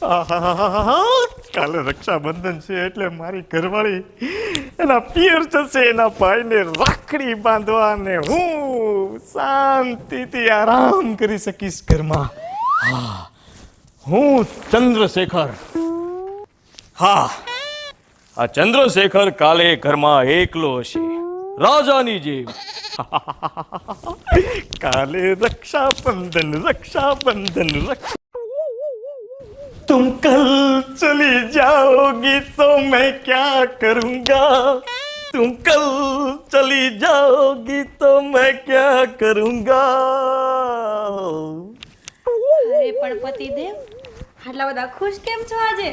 આહાહાહા. કાલે રક્ષાબંધન છે એટલે મારી ઘરવાળી એના પિયર જશે એના ભાઈને રાખડી બાંધવા અને હું શાંતિથી આરામ કરી શકીશ ઘરમાં. હા, હું ચંદ્રશેખર. હા, આ ચંદ્રશેખર કાલે ઘરમાં એકલો હશે, રાજાની જેમ. કાલે रक्षाबंधन रक्षाबंधन रक्षा तुम कल चली जाओगी तो मैं क्या करूँगा तुम कल चली जाओगी तो मैं क्या करूँगा. અરે પણ પતિદેવ, આટલા બધા ખુશ કેમ છો આજે?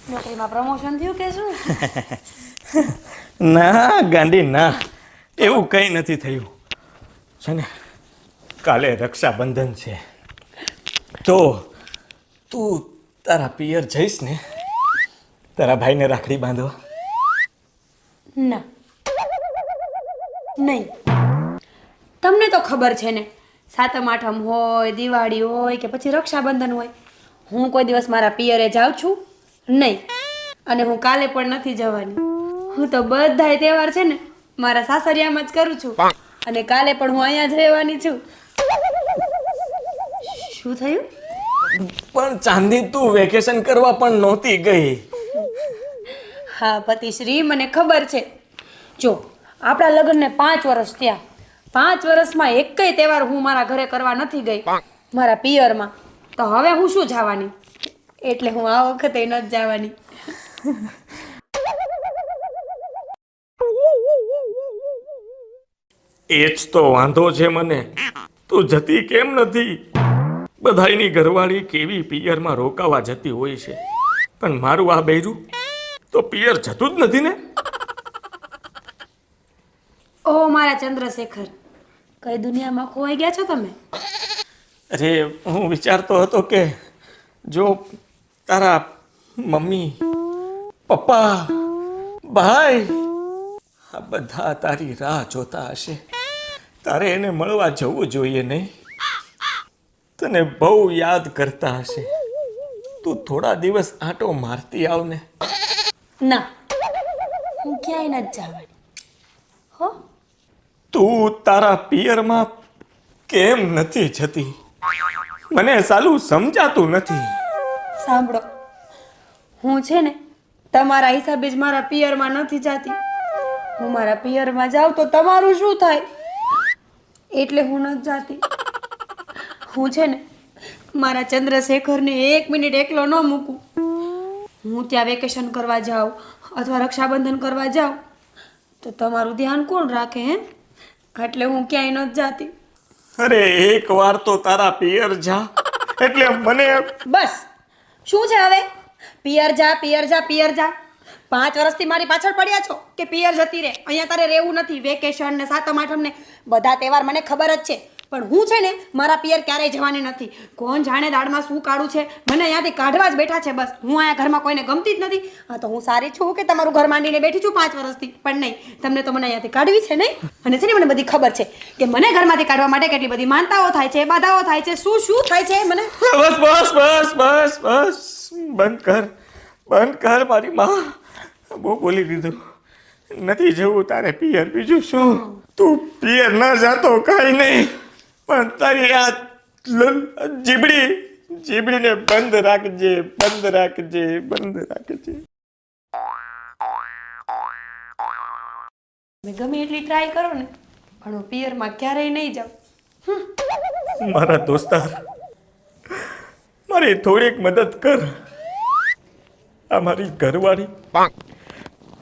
નોકરીમાં પ્રમોશન થયું કે શું? ના ગાંડી ના, એવું કંઈ નથી થયું છે ને. કાલે રક્ષાબંધન છે તો તું તારા પિયર જઈશ ને તારા ભાઈને રાખડી બાંધવા? ના, નહીં. તમને તો ખબર છે ને, સાતમ આઠમ હોય, દિવાળી હોય કે પછી રક્ષાબંધન હોય, હું કોઈ દિવસ મારા પિયરે જાઉં છું નહીં. અને હું કાલે પણ નથી જવાની. હું તો બધાય તહેવાર છે ને મારા સાસરિયામાં જ કરું છું. અને કાલે પણ હું અહીંયા જ રહેવાની છું. શું થયું? પણ ચાંદી, તું વેકેશન કરવા પણ નહોતી ગઈ. હા પતિશ્રી, મને ખબર છે. જો આપણા લગ્નને 5 વર્ષ થયા. 5 વર્ષમાં એકેય તહેવાર હું મારા ઘરે કરવા નથી ગઈ, મારા પિયરમાં. તો હવે હું શું જવાની? એટલે હું આ વખતે નથી જવાની. એ જ તો વાંધો છે મને, તું જતી કેમ નથી? બધાયની ઘરવાળી કેવી પિયરમાં રોકાવા જતી હોય છે, પણ મારું આ બૈરું તો પિયર જતું જ નથી ને. ઓ મારા ચંદ્રશેખર, કઈ દુનિયામાં ખોવાઈ ગયા છો તમે? અરે, હું વિચારતો હતો કે જો તારા મમ્મી, પપ્પા, ભાઈ આ બધા તારી રાહ જોતા હશે, તારે એને મળવા જવું જોઈએ નહીં? તને બહુ યાદ કરતા હશે. તું થોડા દિવસ આંટો મારતી આવ ને. ના, હું ક્યાંય નથી જવાની. હો, તું તારા પિયરમાં કેમ નથી જતી? મને સાલું સમજાતું નથી. સાંભળો, હું છે ને તમારા હિસાબે જ મારા પિયરમાં નથી જાતી. હું મારા પિયરમાં જાઉં તો તમારું શું થાય? એટલે હું નથી જાતી. હું છે ને મારા ચંદ્રશેખરને 1 મિનિટ એકલો ન મૂકું. હું ત્યાં વેકેશન કરવા જાઉં અથવા રક્ષાબંધન કરવા જાઉં તો તમારું ધ્યાન કોણ રાખે હે? એટલે હું ક્યાંય નથી જાતી. અરે, એક વાર તો તારા પિયર જા, એટલે મને બસ, શું છે હવે? પિયર જા, પિયર જા, પિયર જા. 5 વર્ષથી મારી પાછળ પડ્યા છો કે પિયર જતી રહે, અહીંયા તારે રહેવું નથી. વેકેશન ને સાતમ આઠમ ને બધા તહેવાર મને ખબર જ છે, પણ હું છે ને મારા પિયર ક્યારેય જવાની નથી. કોણ જાણે દાળમાં શું કાઢું છે, મને અહીંયાથી કાઢવા જ બેઠા છે. બસ, હું અહીંયા ઘરમાં કોઈને ગમતી જ નથી. હા, તો હું સારી છું કે તમારું ઘર માંડીને બેઠી છું 5 વર્ષથી, પણ નહીં, તમને તો મને અહીંયાથી કાઢવી છે નહીં. અને છે ને મને બધી ખબર છે કે મને ઘરમાંથી કાઢવા માટે કેટલી બધી માનતાઓ થાય છે, બાધાઓ થાય છે, શું શું થાય છે મને. બસ બસ બસ બસ બસ, બંધ કર મારી માં. બહુ બોલી દીધું. નથી જવું તારે પિયર. બીજું શું, તું પિયર ના જાતો કાંઈ નહીં, પણ તારી આ જીબડીને બંધ રાખજે, બંધ રાખજે, બંધ રાખજે. મેં ગમે એટલી ટ્રાય કરો ને, પણ હું પિયરમાં ક્યારેય નહીં જાઉં. મારા દોસ્તાર, મારી થોડીક મદદ કર. આ મારી ઘરવાળી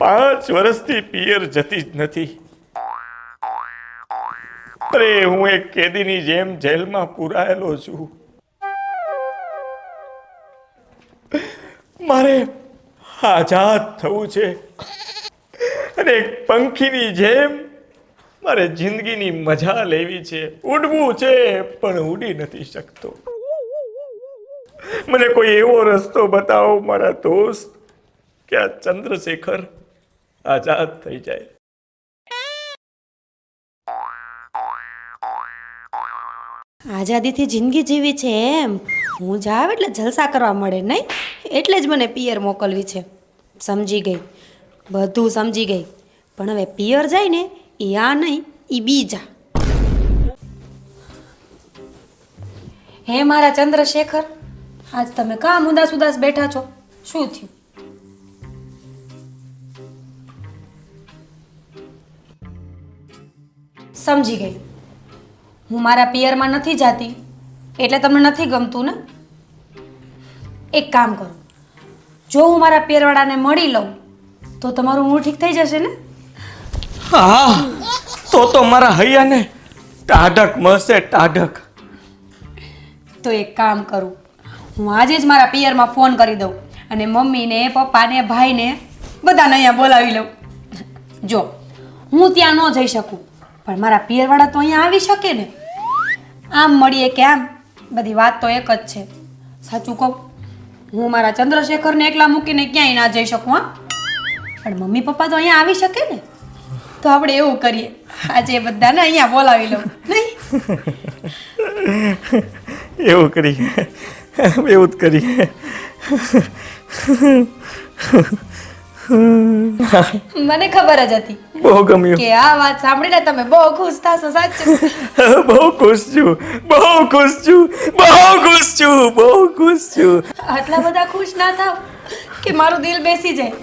5 વર્ષથી પિયર જતી જ નથી. અરે, હું એક કેદીની જેમ જેલમાં પુરાયેલો છું. મારે આઝાદ થવું છે અને એક પંખીની જેમ મારે જિંદગીની મજા લેવી છે. ઉડવું છે પણ ઉડી નથી શકતો. મને કોઈ એવો રસ્તો બતાવો મારા દોસ્ત કે આ ચંદ્રશેખર આઝાદ થઈ જાય. આઝાદીથી જિંદગી જીવી છે એમ? હું જાવ એટલે જલસા કરવા મળે નહીં, એટલે જ મને પિયર મોકલવી છે. સમજી ગઈ, બધું સમજી ગઈ. પણ હવે પિયર જાય ને એ આ નહીં, એ બીજા. હે મારા ચંદ્રશેખર, આજ તમે કામ ઉદાસ ઉદાસ બેઠા છો, શું થયું? સમજી ગઈ, હું મારા પિયરમાં નથી જાતી એટલે તમને નથી ગમતું ને? એક કામ કરું, જો હું મારા પિયરવાળાને મળી લઉં તો તમારું મૂળ ઠીક થઈ જશે ને? હા, તો મારા હૈયાને ટાઢક મળશે, ટાઢક. તો એક કામ કરું, હું આજે જ મારા પિયરમાં ફોન કરી દઉં અને મમ્મીને પપ્પાને ભાઈને બધાને અહીંયા બોલાવી લઉં. જો હું ત્યાં ન જઈ શકું પણ મારા પિયરવાળા તો અહીંયા આવી શકે ને. આમ મળીએ કે આમ બધી વાત તો એક જ છે. સાચું કહું, હું મારા ચંદ્રશેખરને એકલા મૂકીને ક્યાંય ના જઈ શકું. હા, પણ મમ્મી પપ્પા તો અહીંયા આવી શકે ને. તો આપણે એવું કરીએ, આજે બધાને અહીંયા બોલાવી લઉં નહીં? એવું કરીએ, એવું જ કરીએ. મને ખબર જ હતી બહુ ગમ્યું કે આ વાત સાંભળીને તમે બહુ ખુશ થશો. સાચું? બહુ ખુશ છું, બહુ ખુશ છું, બહુ ખુશ છું, બહુ ખુશ છું. આટલા બધા ખુશ ના થાવ કે મારું દિલ બેસી જાય.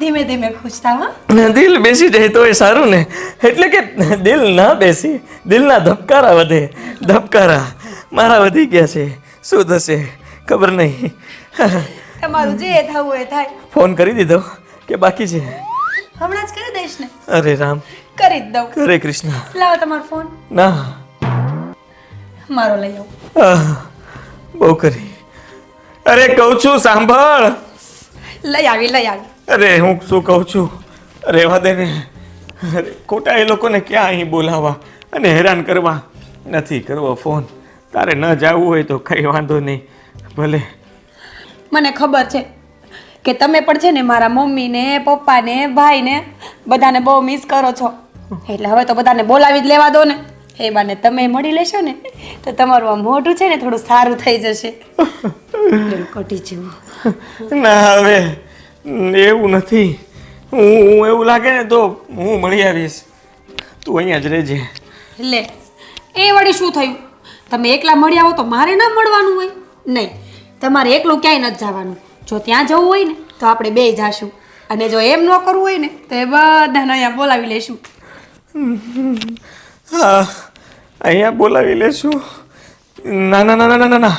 ધીમે ધીમે ખુશ થાવ. હા, દિલ બેસી જાય તો એ સારું ને. એટલે કે દિલ ના બેસી, દિલના ધબકારા વધે. ધબકારા મારા વધી ગયા છે. શું થશે ખબર નહીં. તમારું જે થવું એ થાય. ફોન કરી દીધો કે બાકી છે? હમણાં જ કરી દઈશ ને. અરે રામ, કરી જ દઉં. હરે કૃષ્ણ. લાવો તમારો ફોન. ના, મારો લઈ આવો. બહુ કરી. અરે કહું છું સાંભળ. લઈ આવી. અરે હું શું કહું છું, રહેવા દે ને. અરે ખોટા એ લોકોને ક્યાં અહીં બોલાવવા અને હેરાન કરવા. નથી કરવો ફોન. તારે ન જવું હોય તો કંઈ વાંધો નહીં, ભલે. મને ખબર છે કે તમે પણ છે ને મારા મમ્મીને પપ્પાને ભાઈને બધાને બહુ મિસ કરો છો. એટલે હવે તો બધાને બોલાવી જ લેવા દો ને. એ બાને તમે મળી લેશો ને તો તમારું આ મોઢું છે ને થોડું સારું થઈ જશે. કટી જેવું. ના, હવે એવું નથી. હું એવું લાગે ને તો હું મળી આવીશ. તું અહીંયા જ રહેજે. લે, એ વળી શું થયું? તમે એકલા મળી આવો તો મારે ના મળવાનું હોય? નહીં, તમારે એકલું ક્યાંય નથી જવાનું. જો ત્યાં જવું હોય ને તો આપણે બે જાશું, અને જો એમ ન કરવું હોય ને તો એ બધાને અહીંયા બોલાવી લેશું. હા, અહીંયા બોલાવી લેશું. ના ના ના ના ના ના,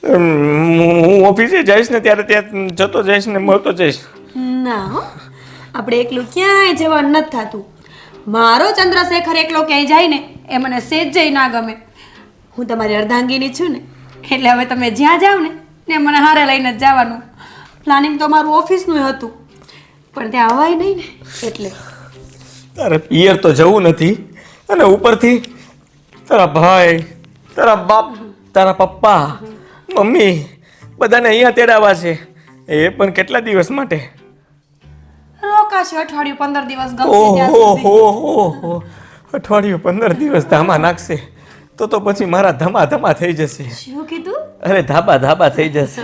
હું ઓફિસે જઈશ ને ત્યારે ત્યાં જતો જઈશ ને મળતો જઈશ. ના હો, આપણે એકલું ક્યાંય જવાનું નથી થતું. મારો ચંદ્રશેખર એકલો ક્યાંય જાય ને એ મને સેજ ના ગમે. હું તમારી અર્ધાંગીની છું ને, એટલે હવે તમે જ્યાં જાઓ ને મને હારે લઈને જ જવાનું. પ્લાનિંગ તો મારું ઓફિસનું હતું પણ ત્યાં અવાય નહીં ને એટલે. તારે પિયર તો જવું નથી અને ઉપરથી તારા ભાઈ, તારા બાપ, તારા પપ્પા, મમ્મી બધાને અહીંયા તેડાવવા છે. એ પણ કેટલા દિવસ માટે? રોકાશે અઠવાડિયું 15 દિવસ ગમશે ત્યાં સુધી. ઓહો, અઠવાડિયું 15 દિવસ ધામા નાખશે તો પછી મારા ધમા થઈ જશે. શું કીધું? અરે ધાબા થઈ જશે.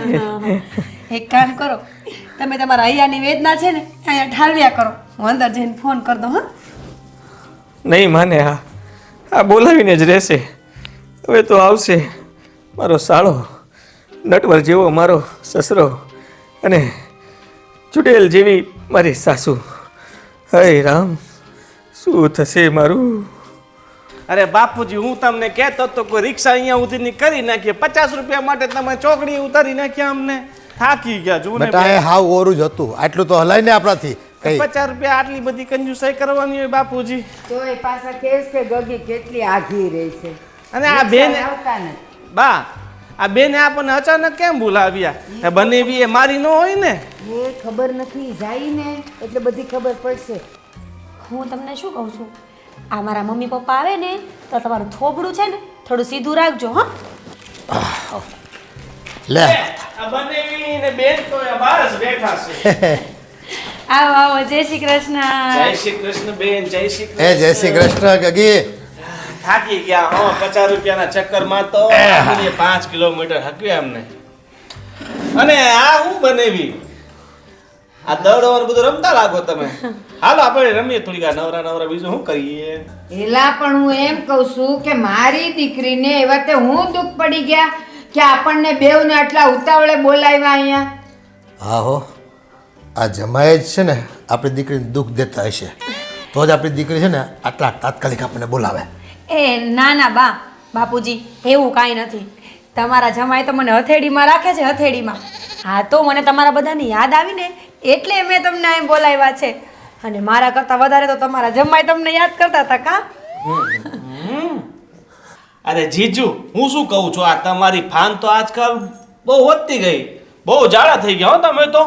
એક કામ કરો, તમે તમારા અહીંયાની વેદના છે ને અહીંયા ઠાલવ્યા કરો. હું અંદર જઈને ફોન કરી દઉં. હા, નહીં માને. આ બોલાવીને જ રહેશે. હવે તો આવશે મારો સાળો, નટવર જેવો મારો સસરો અને ચુડેલ જેવી મારી સાસુ. હે રામ, શું થશે મારું? અરે બાપુજી, હું તમને કહેતો તો કોઈ રિક્ષા અહીંયા ઉતરીને કરી નાખીએ. 50 રૂપિયા માટે તમે ચોકડી ઉતારી નાખ્યા. અમને થાકી ગયા. જુઓ ને બેટા, એ હાવ ઓરું જ હતું. આટલું તો હલાય ને આપણાથી. કઈ 50 રૂપિયા આટલી બધી કંજુસાઈ કરવાની હોય બાપુજી? તો એ પાછા કેસ કે ગગી કેટલી આઘી રહી છે. અને આ બેન આવતા નથી. બા, આ બેને આપણને અચાનક કેમ બોલાવ્યા? બનેવી એ મારી ન હોય ને? એ ખબર નથી, જાય ને એટલે બધી ખબર પડશે. હું તમને શું કહું છું, આ મારા મમ્મી પપ્પા આવે ને તો તમારું થોબડું છે ને થોડું સીધું રાખજો. હા, લે, આ બનેવી ને બેન તો બહાર જ બેઠા છે. આવો આવો. જય શ્રી કૃષ્ણ. જય શ્રી કૃષ્ણ બેન, જય શ્રી એ જય શ્રી કૃષ્ણ ગગી. થાકી ગયા હો 50 રૂપિયાના ચક્કરમાં તો આપણે 5 કિલોમીટર હક્યું અમને. અને આ હું બનેવી આ દડો અને બધું રમતા લાગો તમે. હાલો આપણે રમીએ થોડીક આ નવરા બીજું શું કરીએ. એલા પણ હું એમ કહું છું કે મારી દીકરીને એ વખતે હું દુઃખ પડી ગયા કે આપણને બેવને આટલા ઉતાવળે બોલાવ્યા અહીંયા. હા હો આ જમાએ જ છે ને આપણી દીકરીને દુઃખ દેતા હશે તો જ આપણી દીકરી છે ને આટલા તાત્કાલિક આપણને બોલાવે. એ ના ના બા બાપુજી એવું કાંઈ નથી. તમારા જમાઈ તો મને હથેળીમાં રાખે છે, હથેળીમાં. હા તો મને તમારા બધાની યાદ આવીને એટલે મેં તમને અહીં બોલાવ્યા છે. અને મારા કરતાં વધારે તો તમારા જમાઈ તમને યાદ કરતા હતા કા? અરે જીજુ હું શું કહું છું આ તમારી ફાન તો આજકાલ બહુ વધતી ગઈ, બહુ જાડા થઈ ગયા હો તમે તો.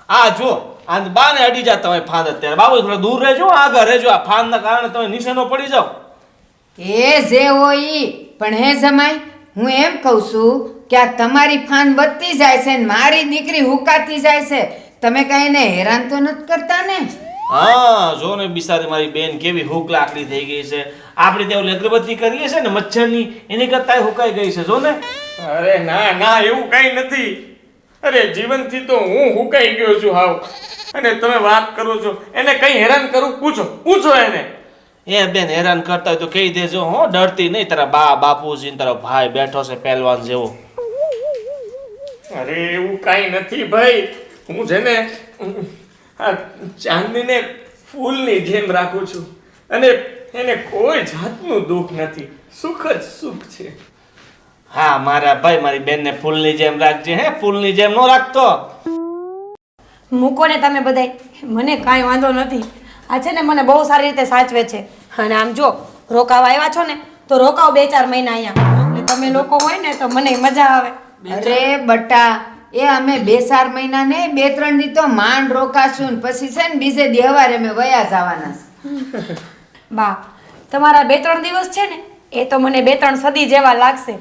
આ જો આ બાને અડી જા તમે ફાન અત્યારે. બાબુ થોડા દૂર રહેજો, આગળ રહેજો. આ ફાનના કારણે તમે નિશાનો પડી જાઓ. એ જે હોય ઈ. પણ હે જમાઈ હું એમ કહું છું કે આ તમારી ફાન વધતી જાય છે ને મારી દીકરી હુકાતી જાય છે. તમે કઈ એને હેરાન તો નથી કરતા ને? હા જો ને બિચારી મારી બેન કેવી હુક લાકડી થઈ ગઈ છે. આપણે ત્યાં અગરબત્તી કરીએ છે ને મચ્છરની એની કરતા હુકાઈ ગઈ છે જો ને. અરે ના ના એવું કઈ નથી. અરે જીવનથી તો હું હુકાઈ ગયો છું હાવ. અને તમે વાત કરો છો એને કઈ હેરાન કરું? પૂછો એને. એ બેન હેરાન કરતા હોય તો કહી દેજો હો, ડરતી નહીં. તારા બા બાપુજી તારો ભાઈ બેઠો છે પહેલવાન જેવો. અરે એવું કઈ નથી ભાઈ. હું છે ને આ ચાંદનીને ફૂલની જેમ રાખું છું અને એને કોઈ જાતનું દુઃખ નથી. સુખ જ સુખ છે. હા મારા ભાઈ મારી બેનને ફૂલની જેમ રાખજે. હે ફૂલની જેમ નો રાખતો. મૂકો ને તમે બધાય, મને કાંઈ વાંધો નથી. આ છે ને મને બહુ સારી રીતે સાચવે છે. અને આમ જો રોકાવા આવ્યા છો ને તો રોકાવ 2-4 મહિના અહીંયા. એટલે તમે લોકો હોય ને તો મને મજા આવે. અરે બટા એ અમે 2-4 મહિના ને 2-3 દી તો માંડ રોકાશું ને પછી છે ને બીજે દી હવારે અમે વયા જવાના છે. બા તમારા 2-3 દિવસ છે ને એ તો મને 2-3 સદી જેવા લાગશે.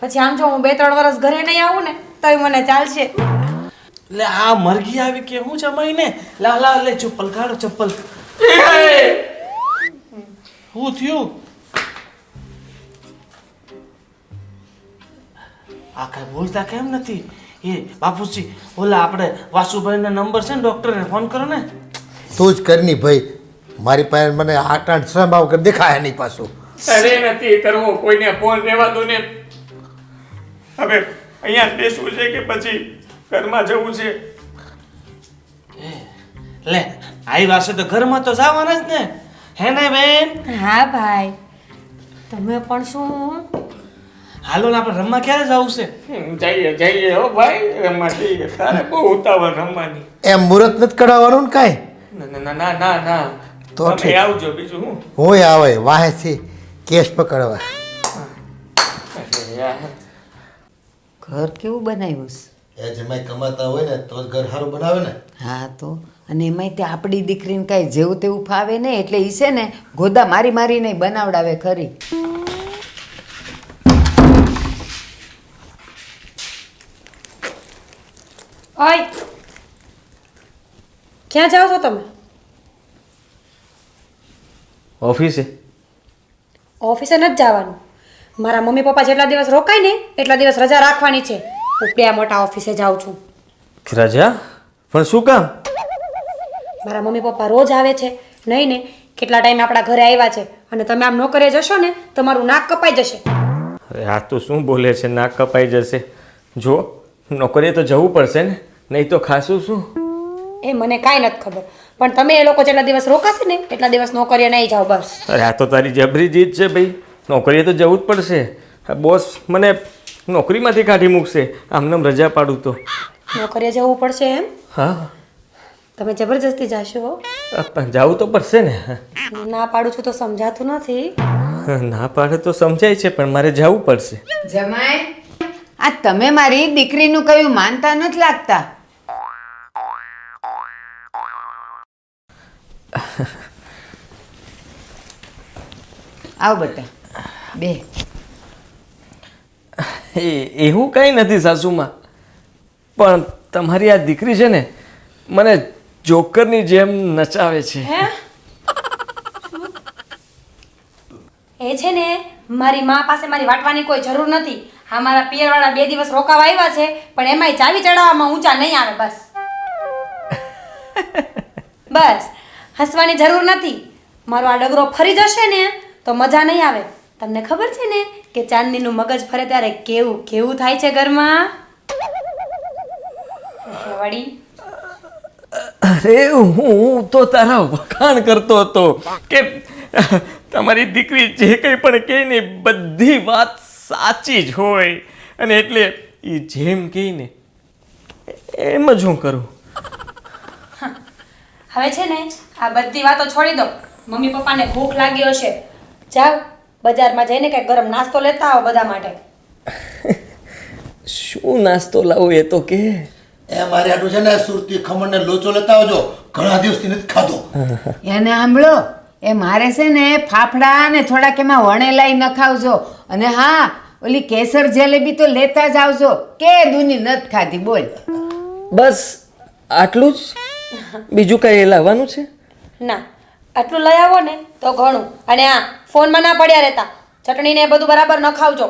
પછી આમ જો હું 2-3 વર્ષ ઘરે નહીં આવું ને તોય મને ચાલશે. એટલે આ મરઘી આવી કે હું જમાઈ ને લા લા લે ચપ્પલ કાઢો ચપ્પલ. શું થયું? આ કઈ બોલતા કેમ નથી? એ બાપુજી ઓલા આપણે વાસુભાઈના નંબર છે ને ડોક્ટરને ફોન કરો ને. તું જ કરની ભાઈ મારી પાસે મને આટાણ શ્રમ વગર દેખાય નહીં પાછું. અરે નથી કરવો કોઈને ફોન રહેવા દો ને. હવે અહીંયા જ બેસવું છે કે પછી ઘરમાં જવું છે? લે આવી વાસે તો ઘરમાં તો જવાના જ ને. હે ને બેન? હા ભાઈ તમે પણ શું? હાલો ને આપણે રમવા ક્યારે જવું છે? જઈએ હો ભાઈ રમવા જઈએ. તારે બહુ ઉતાવળ રમવાની. એમ મુહૂર્ત નથી કઢાવવાનું ને કાંઈ? ના ના ના ના ના તો તમે ઠીક. આવજો બીજું હું. હું આવે વાહેથી કેસ પકડવા. અરે યાર. ઘર કેવું બનાવ્યું છે? એ જમાઈ કમાતા હોય ને તો જ ઘર સારું બનાવે ને. હા તો અને એમાંય તે આપણી દીકરીને કાંઈ જેવું તેવું ફાવે ને એટલે ઈ છે ને ગોદા મારી મારીને બનાવડાવે ખરી. ઓય ક્યાં જાઓ છો તમે? ઓફિસે. ઓફિસે નથી જવાનું. મારા મમ્મી પપ્પા જેટલા દિવસ રોકાય ને એટલા દિવસ રજા રાખવાની છે. હું ત્યાં મોટા ઓફિસે જાઉં છું. રજા? પણ શું કામ? મારા મમ્મી પપ્પા રોજ આવે છે નહીં ને કેટલા ટાઈમ આપણા ઘરે આવ્યા છે અને તમે આમ નોકરે જશો ને તો મારું નાક કપાઈ જશે. અરે આ તો શું બોલે છે? નાક કપાઈ જશે. જો નોકરીએ તો જવું પડશે ને, નહીં તો ખાશું શું? એ મને કાંઈ નથી ખબર પણ તમે એ લોકો જેટલા દિવસ રોકાશે ને એટલા દિવસ નોકરીએ નહીં જાઓ બસ. અરે આ તો તારી જબરી જીત છે ભાઈ. નોકરીએ તો જવું જ પડશે. બોસ મને નોકરીમાંથી કાઢી મૂકશે આમનામ રજા પાડું તો. નોકરીએ જવું પડશે એમ? હા તમે જબરજસ્તી જાશો? પણ જવું તો પડશે ને. ના પાડું છું તો સમજાતું નથી. ના પાડે તો સમજાય છે પણ મારે જવું પડશે. જમાઈ આ તમે મારી દીકરીનું કયું માનતા નથી લાગતા. આવ બેટા બે. એવું કંઈ નથી સાસુમાં, પણ તમારી આ દીકરી છે ને મને જોકરની જેમ નચાવે છે. એ છે ને મારી મા પાસે મારી વાટવાની કોઈ જરૂર નથી. હા, મારા પિયરવાળા 2 દિવસ રોકાવા આવ્યા છે, પણ એમાંય ચાવી ચડાવવામાં ઊંચા નહીં આવે. બસ હસવાની જરૂર નથી. મારો આ ડગરો ફરી જશે ને તો મજા નહીં આવે. તમને ખબર છે ને કે ચાંદનીનું મગજ ફરે ત્યારે કેવું કેવું થાય છે ઘરમાં? વળી અરે હું તો તારા વખાણ કરતો હતો કે તમારી દીકરી જે કંઈ પણ કહે ને બધી વાત સાચી જ હોય, અને એટલે એ જેમ કહે ને એમ જ હું કરું. હવે છે ને આ બધી વાતો છોડી દો. મમ્મી પપ્પાને ભૂખ લાગી હશે, જાઓ બજારમાં જઈને કંઈક ગરમ નાસ્તો લેતા આવો બધા માટે. શું નાસ્તો લાવું એ તો કે. એ મારે આટલું છે ને સુરતી ખમણ ને લોચો લેતા આવજો, ઘણા દિવસથી નથી ખાધો. એને સાંભળો, એ મારે છે ને ફાફડા ને થોડાક એમાં વણેલાય નખાવજો. અને હા, ઓલી કેસર જલેબી તો લેતા જ આવજો. કે દૂની નથી ખાધી બોલ. બસ આટલું જ? બીજું કઈ લાવવાનું છે? ના, આટલું લઈ આવો ને તો ઘણું. અને હા, ફોનમાં ના પડ્યા રહેતા. ચટણી ને એ બધું બરાબર ન ખાવજો.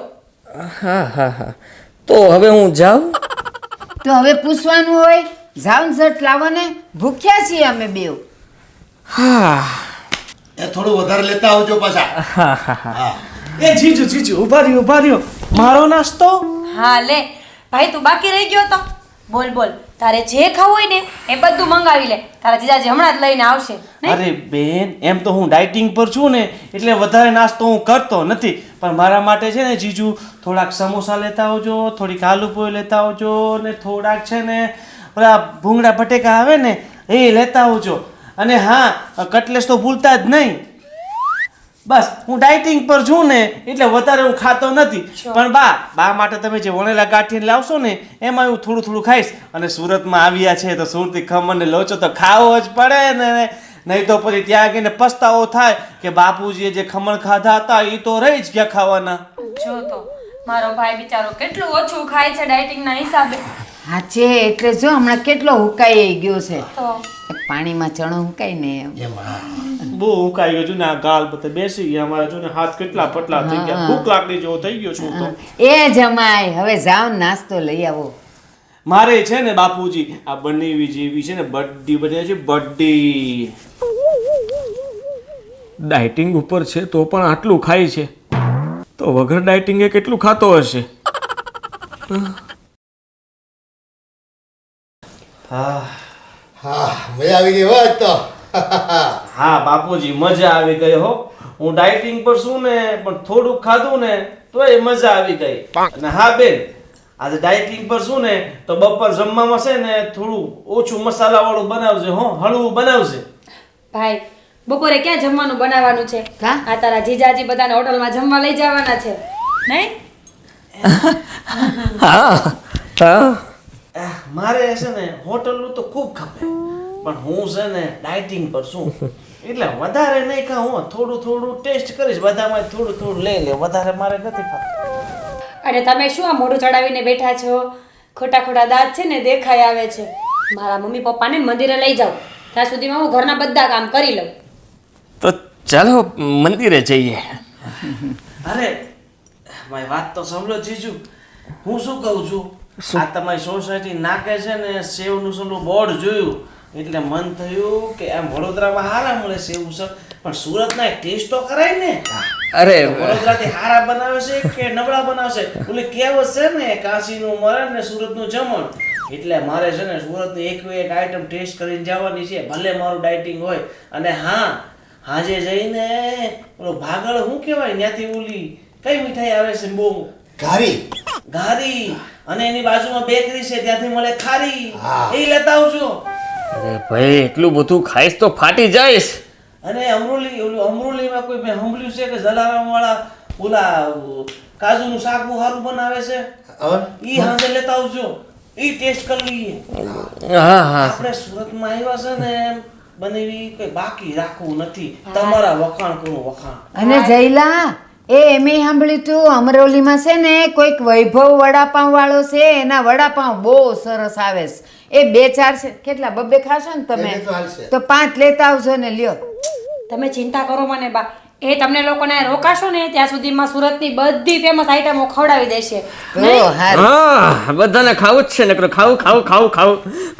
હા હા હા, તો હવે હું જાઉં? તો હવે પૂછવાનું હોય, જાવ ને ઝટ લાવો ને, ભૂખ્યા છીએ અમે બેવ. હા એ થોડું વધારે લેતા આવજો પાછા. હા હા હા. હા. એ જીજુ ઉભા રહ્યો મારો નાસ્તો. હા લે ભાઈ, તું બાકી રહી ગયો તો. બોલ બોલ, તારે જે ખાવું હોય ને એ બધું મંગાવી લે. તારા જીજાજી હમણાં જ લઈને આવશે. નહીં? અરે બેન, એમ તો હું ડાયટિંગ પર છું ને, એટલે વધારે નાસ્તો હું કરતો નથી. પણ મારા માટે છે ને જીજુ, થોડાક સમોસા લેતા આવજો, થોડીક આલુ પૂરી લેતા આવજો, ને થોડાક છે ને ઓલા ભૂંગળા બટેકા આવે ને એ લેતા આવજો. અને હા, કટલેસ તો ભૂલતા જ નહીં. બસ હું ડાયટિંગ પર છું ને એટલે વધારે હું ખાતો નથી. પણ બા માટે તમે જે વણેલા ગાંઠિયા લાવશો ને એમાં હું થોડું થોડું ખાઈશ. અને સુરતમાં આવ્યા છે તો સુરતી ખમણ ને લોચો તો ખાવો જ પડે ને. નહીં તો પછી ત્યાં આવીને પસ્તાવો થાય કે બાપુજીએ જે ખમણ ખાધા હતા એ તો રહી જ ગયા ખાવાના. જો તો મારો ભાઈ બિચારો કેટલું ઓછું ખાય છે ડાયટિંગના હિસાબે. હા છે, એટલે જો હમણાં કેટલો હુકાઈ ગયો છે. તો પાણીમાં ચણો હુકાય ને એમ. એમાં બહુ ઉકાઈ ગયો છું ને, આ ગાલ બધે બેસી ગયા મારા. જો ને હાથ કેટલા પટલા થઈ ગયા, ભૂખ લાકડી જેવો થઈ ગયો છું તો. એ જમાય, હવે જાઓ ને નાસ્તો લઈ આવો. મારે છે ને બાપુજી આ બનેવી જેવી છે ને બડ્ડી બને છે બડ્ડી. ડાયટિંગ ઉપર છે તો પણ આટલું ખાય છે, તો વગર ડાયટિંગે કેટલું ખાતો હશે? હા હા, મજા આવી ગઈ વાત તો. હા બાપુજી, મજા આવી ગઈ હો. હું ડાયટિંગ પર છું ને પણ થોડુંક ખાધું ને તોય મજા આવી ગઈ. અને હા બેન, આજે ડાયટિંગ પર છું ને તો બપોર જમવામાં છે ને થોડું ઓછું મસાલા વાળું બનાવજે હો, હળવું બનાવજે. ભાઈ, બપોરે ક્યાં જમવાનું બનાવવાનું છે? કા? આ તારા જીજાજી બધાને હોટલમાં જમવા લઈ જવાના છે નહીં? હા હા. મારે છે ને હોટલનું તો ખૂબ ખપે, પણ હું છે ને ડાયટિંગ પર છું એટલે વધારે નહીં ખાઉં. થોડું થોડું ટેસ્ટ કરીશ, બધામાં થોડું થોડું લઈ લે, વધારે મારે નથી ખાતું. અને તમે શું આ મોઢું ચડાવીને બેઠા છો? ખોટા ખોટા દાંત છે ને દેખાઈ આવે છે. મારા મમ્મી પપ્પાને મંદિરે લઈ જાઓ, ત્યાં સુધીમાં હું ઘરના બધા કામ કરી લઉં. તો ચાલો મંદિરે જઈએ. અરે મારી વાત તો સાંભળો જીજુ, હું શું કહું છું, આ તમારી સોસાયટી નાકે છે ને સેવનું સનું બોર્ડ જોયું એટલે મન થયું કે આમ વડોદરામાં હારા મળે સેવસર, પણ સુરતના એક ટેસ્ટ તો કરાય ને. અરે વડોદરાથી હારા બનાવે છે કે નબળા બનાવશે? ઓલી કહેવત છે ને, કાશીનું મરણ ને સુરતનું જમણ. એટલે મારે છે ને સુરતની એક આઈટમ ટેસ્ટ કરીને જવાની છે, ભલે મારું ડાયટિંગ હોય. અને હા, હાજે જઈને ઓલો ભાગળ શું કહેવાય ત્યાંથી ઓલી કઈ મીઠાઈ આવે છે બહુ ઘારી, અને એની બાજુમાં બેકરી છે ત્યાંથી મળે ખારી, એ લેતા આવજો. અરે ભાઈ, એટલું બધું ખાઈશ તો ફાટી જઈશ. અને અમરોલીમાં કોઈ મેં સાંભળ્યું છે કે જલારામ વાળા ઓલા કાજુનું શાક બહુ સારું બનાવે છે, ઈ હાંજે લેતા આવજો, ઈ ટેસ્ટ કરી લઈએ. હા હા. આપણે સુરતમાં આવ્યા છે ને બનેવી કઈ બાકી રાખવું નથી, તમારા વખાણ કરું વખાણ. અને જયલા, એ મેં સાંભળ્યું તું અમરોલીમાં છે ને કોઈક વૈભવ વડાપાઉં વાળો છે, એના વડાપાઉં બહુ સરસ આવે છે. એ 2-4 છે, કેટલા 2 ખાશો ને તમે બે તો હાલશે. તો 5 લેતા આવજો ને લ્યો. તમે ચિંતા કરો મને બા, એ તમને લોકોને રોકાશો ને ત્યાં સુધીમાં સુરતની બધી ફેમસ આઈટમો ખવડાવી દેશે તો હારું. હા બધાને ખાવું જ છે નકર ખાવું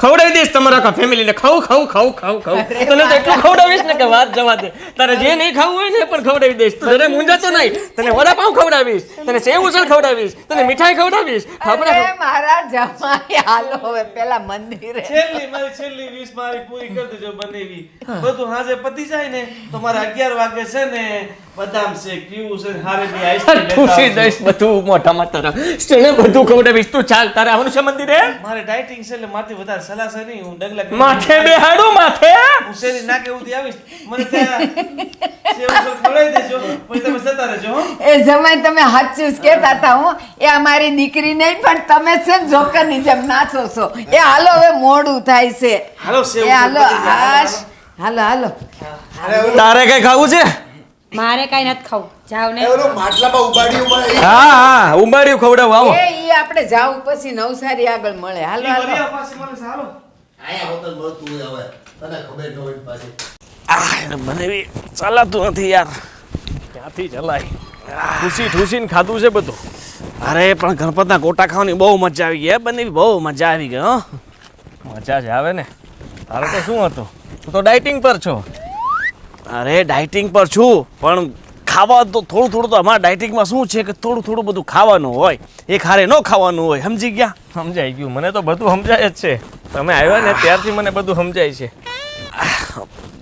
ખવડાવી દઈશ તમારા આખા ફેમિલીને ખાવું તને તો એટલું ખવડાવીશ ને કે વાત જવા દે તારે જે નહીં ખાવું હોય ને એ પણ ખવડાવી દઈશ તું જરા મૂંઝાતો નહીં તને વડાપાઉં ખવડાવીશ તને સેવ ઉસળ ખવડાવીશ તને મીઠાઈ ખવડાવીશ આપણે અરે મારા જમાઈ હાલો હવે પેલા મંદિરે છેલ્લી વીસ મારી પૂરી કરી દેજો બનેવી બધું હાજે પતી જાય ને તો મારે 11 વાગે છે ને બદામ શેક પીવું છે હારેની આઈસ્ક્રીમ ખુશી દઈશ બધું મોઢામાં તારા સ્ટેને બધું ખવડાવીશ તું ચાલ તારે આવવાનું છે મંદિરે મારે ડાયટિંગ છે એટલે માથે વધારે સલાહ છે નહીં હું ડગલા માથે બેહાડું માથે હું શેરી નાકે ઉધી આવીશ મને ત્યાં સેવ ઉસળ ખવડાવી દેજો પછી તમે જતા રહેજો હો એ જમાઈ તમે સાચું જ કહેતા હતા હું એ અમારી દીકરી નહીં પણ તમે છે ને જોકરની જેમ નાચો છો એ હાલો હવે મોડું થાય છે હાલો સેવ એ હાલો ઉસળ પતી જાય. આશ હાલો તારે કઈ ખાવું છે મારે કાંઈ નથી ખાવું જાવ ને ઓલો માટલામાં ઉબાડ્યું મળે એ. હા ઉંબાડિયું ખવડાવું આવો એ ઈ આપણે જાવું પછી નવસારી આગળ મળે હાલો ઈ હાલો વરિયા પાસે મને સારો આયા હોતન મળતું હોય હવે તને ખબર ન હોય પાછી બનેવી ચાલાતું નથી યાર ક્યાંથી ચલાય ઠૂસી ને ખાધું છે બધું અરે પણ ગણપતના ગોટા ખાવાની બહુ મજા આવી ગઈ બનેવી બહુ મજા આવી ગઈ હો મજા જ આવે ને તારે તો શું હતું તું તો ડાયટિંગ પર છો અરે ડાયટિંગ પર છું પણ ખાવા તો થોડું તો અમારા ડાયટિંગમાં શું છે કે થોડું બધું ખાવાનું હોય એક હારે ન ખાવાનું હોય સમજી ગયા સમજાઈ ગયું મને તો બધું સમજાય જ છે તમે આવ્યા ને ત્યારથી મને બધું સમજાય છે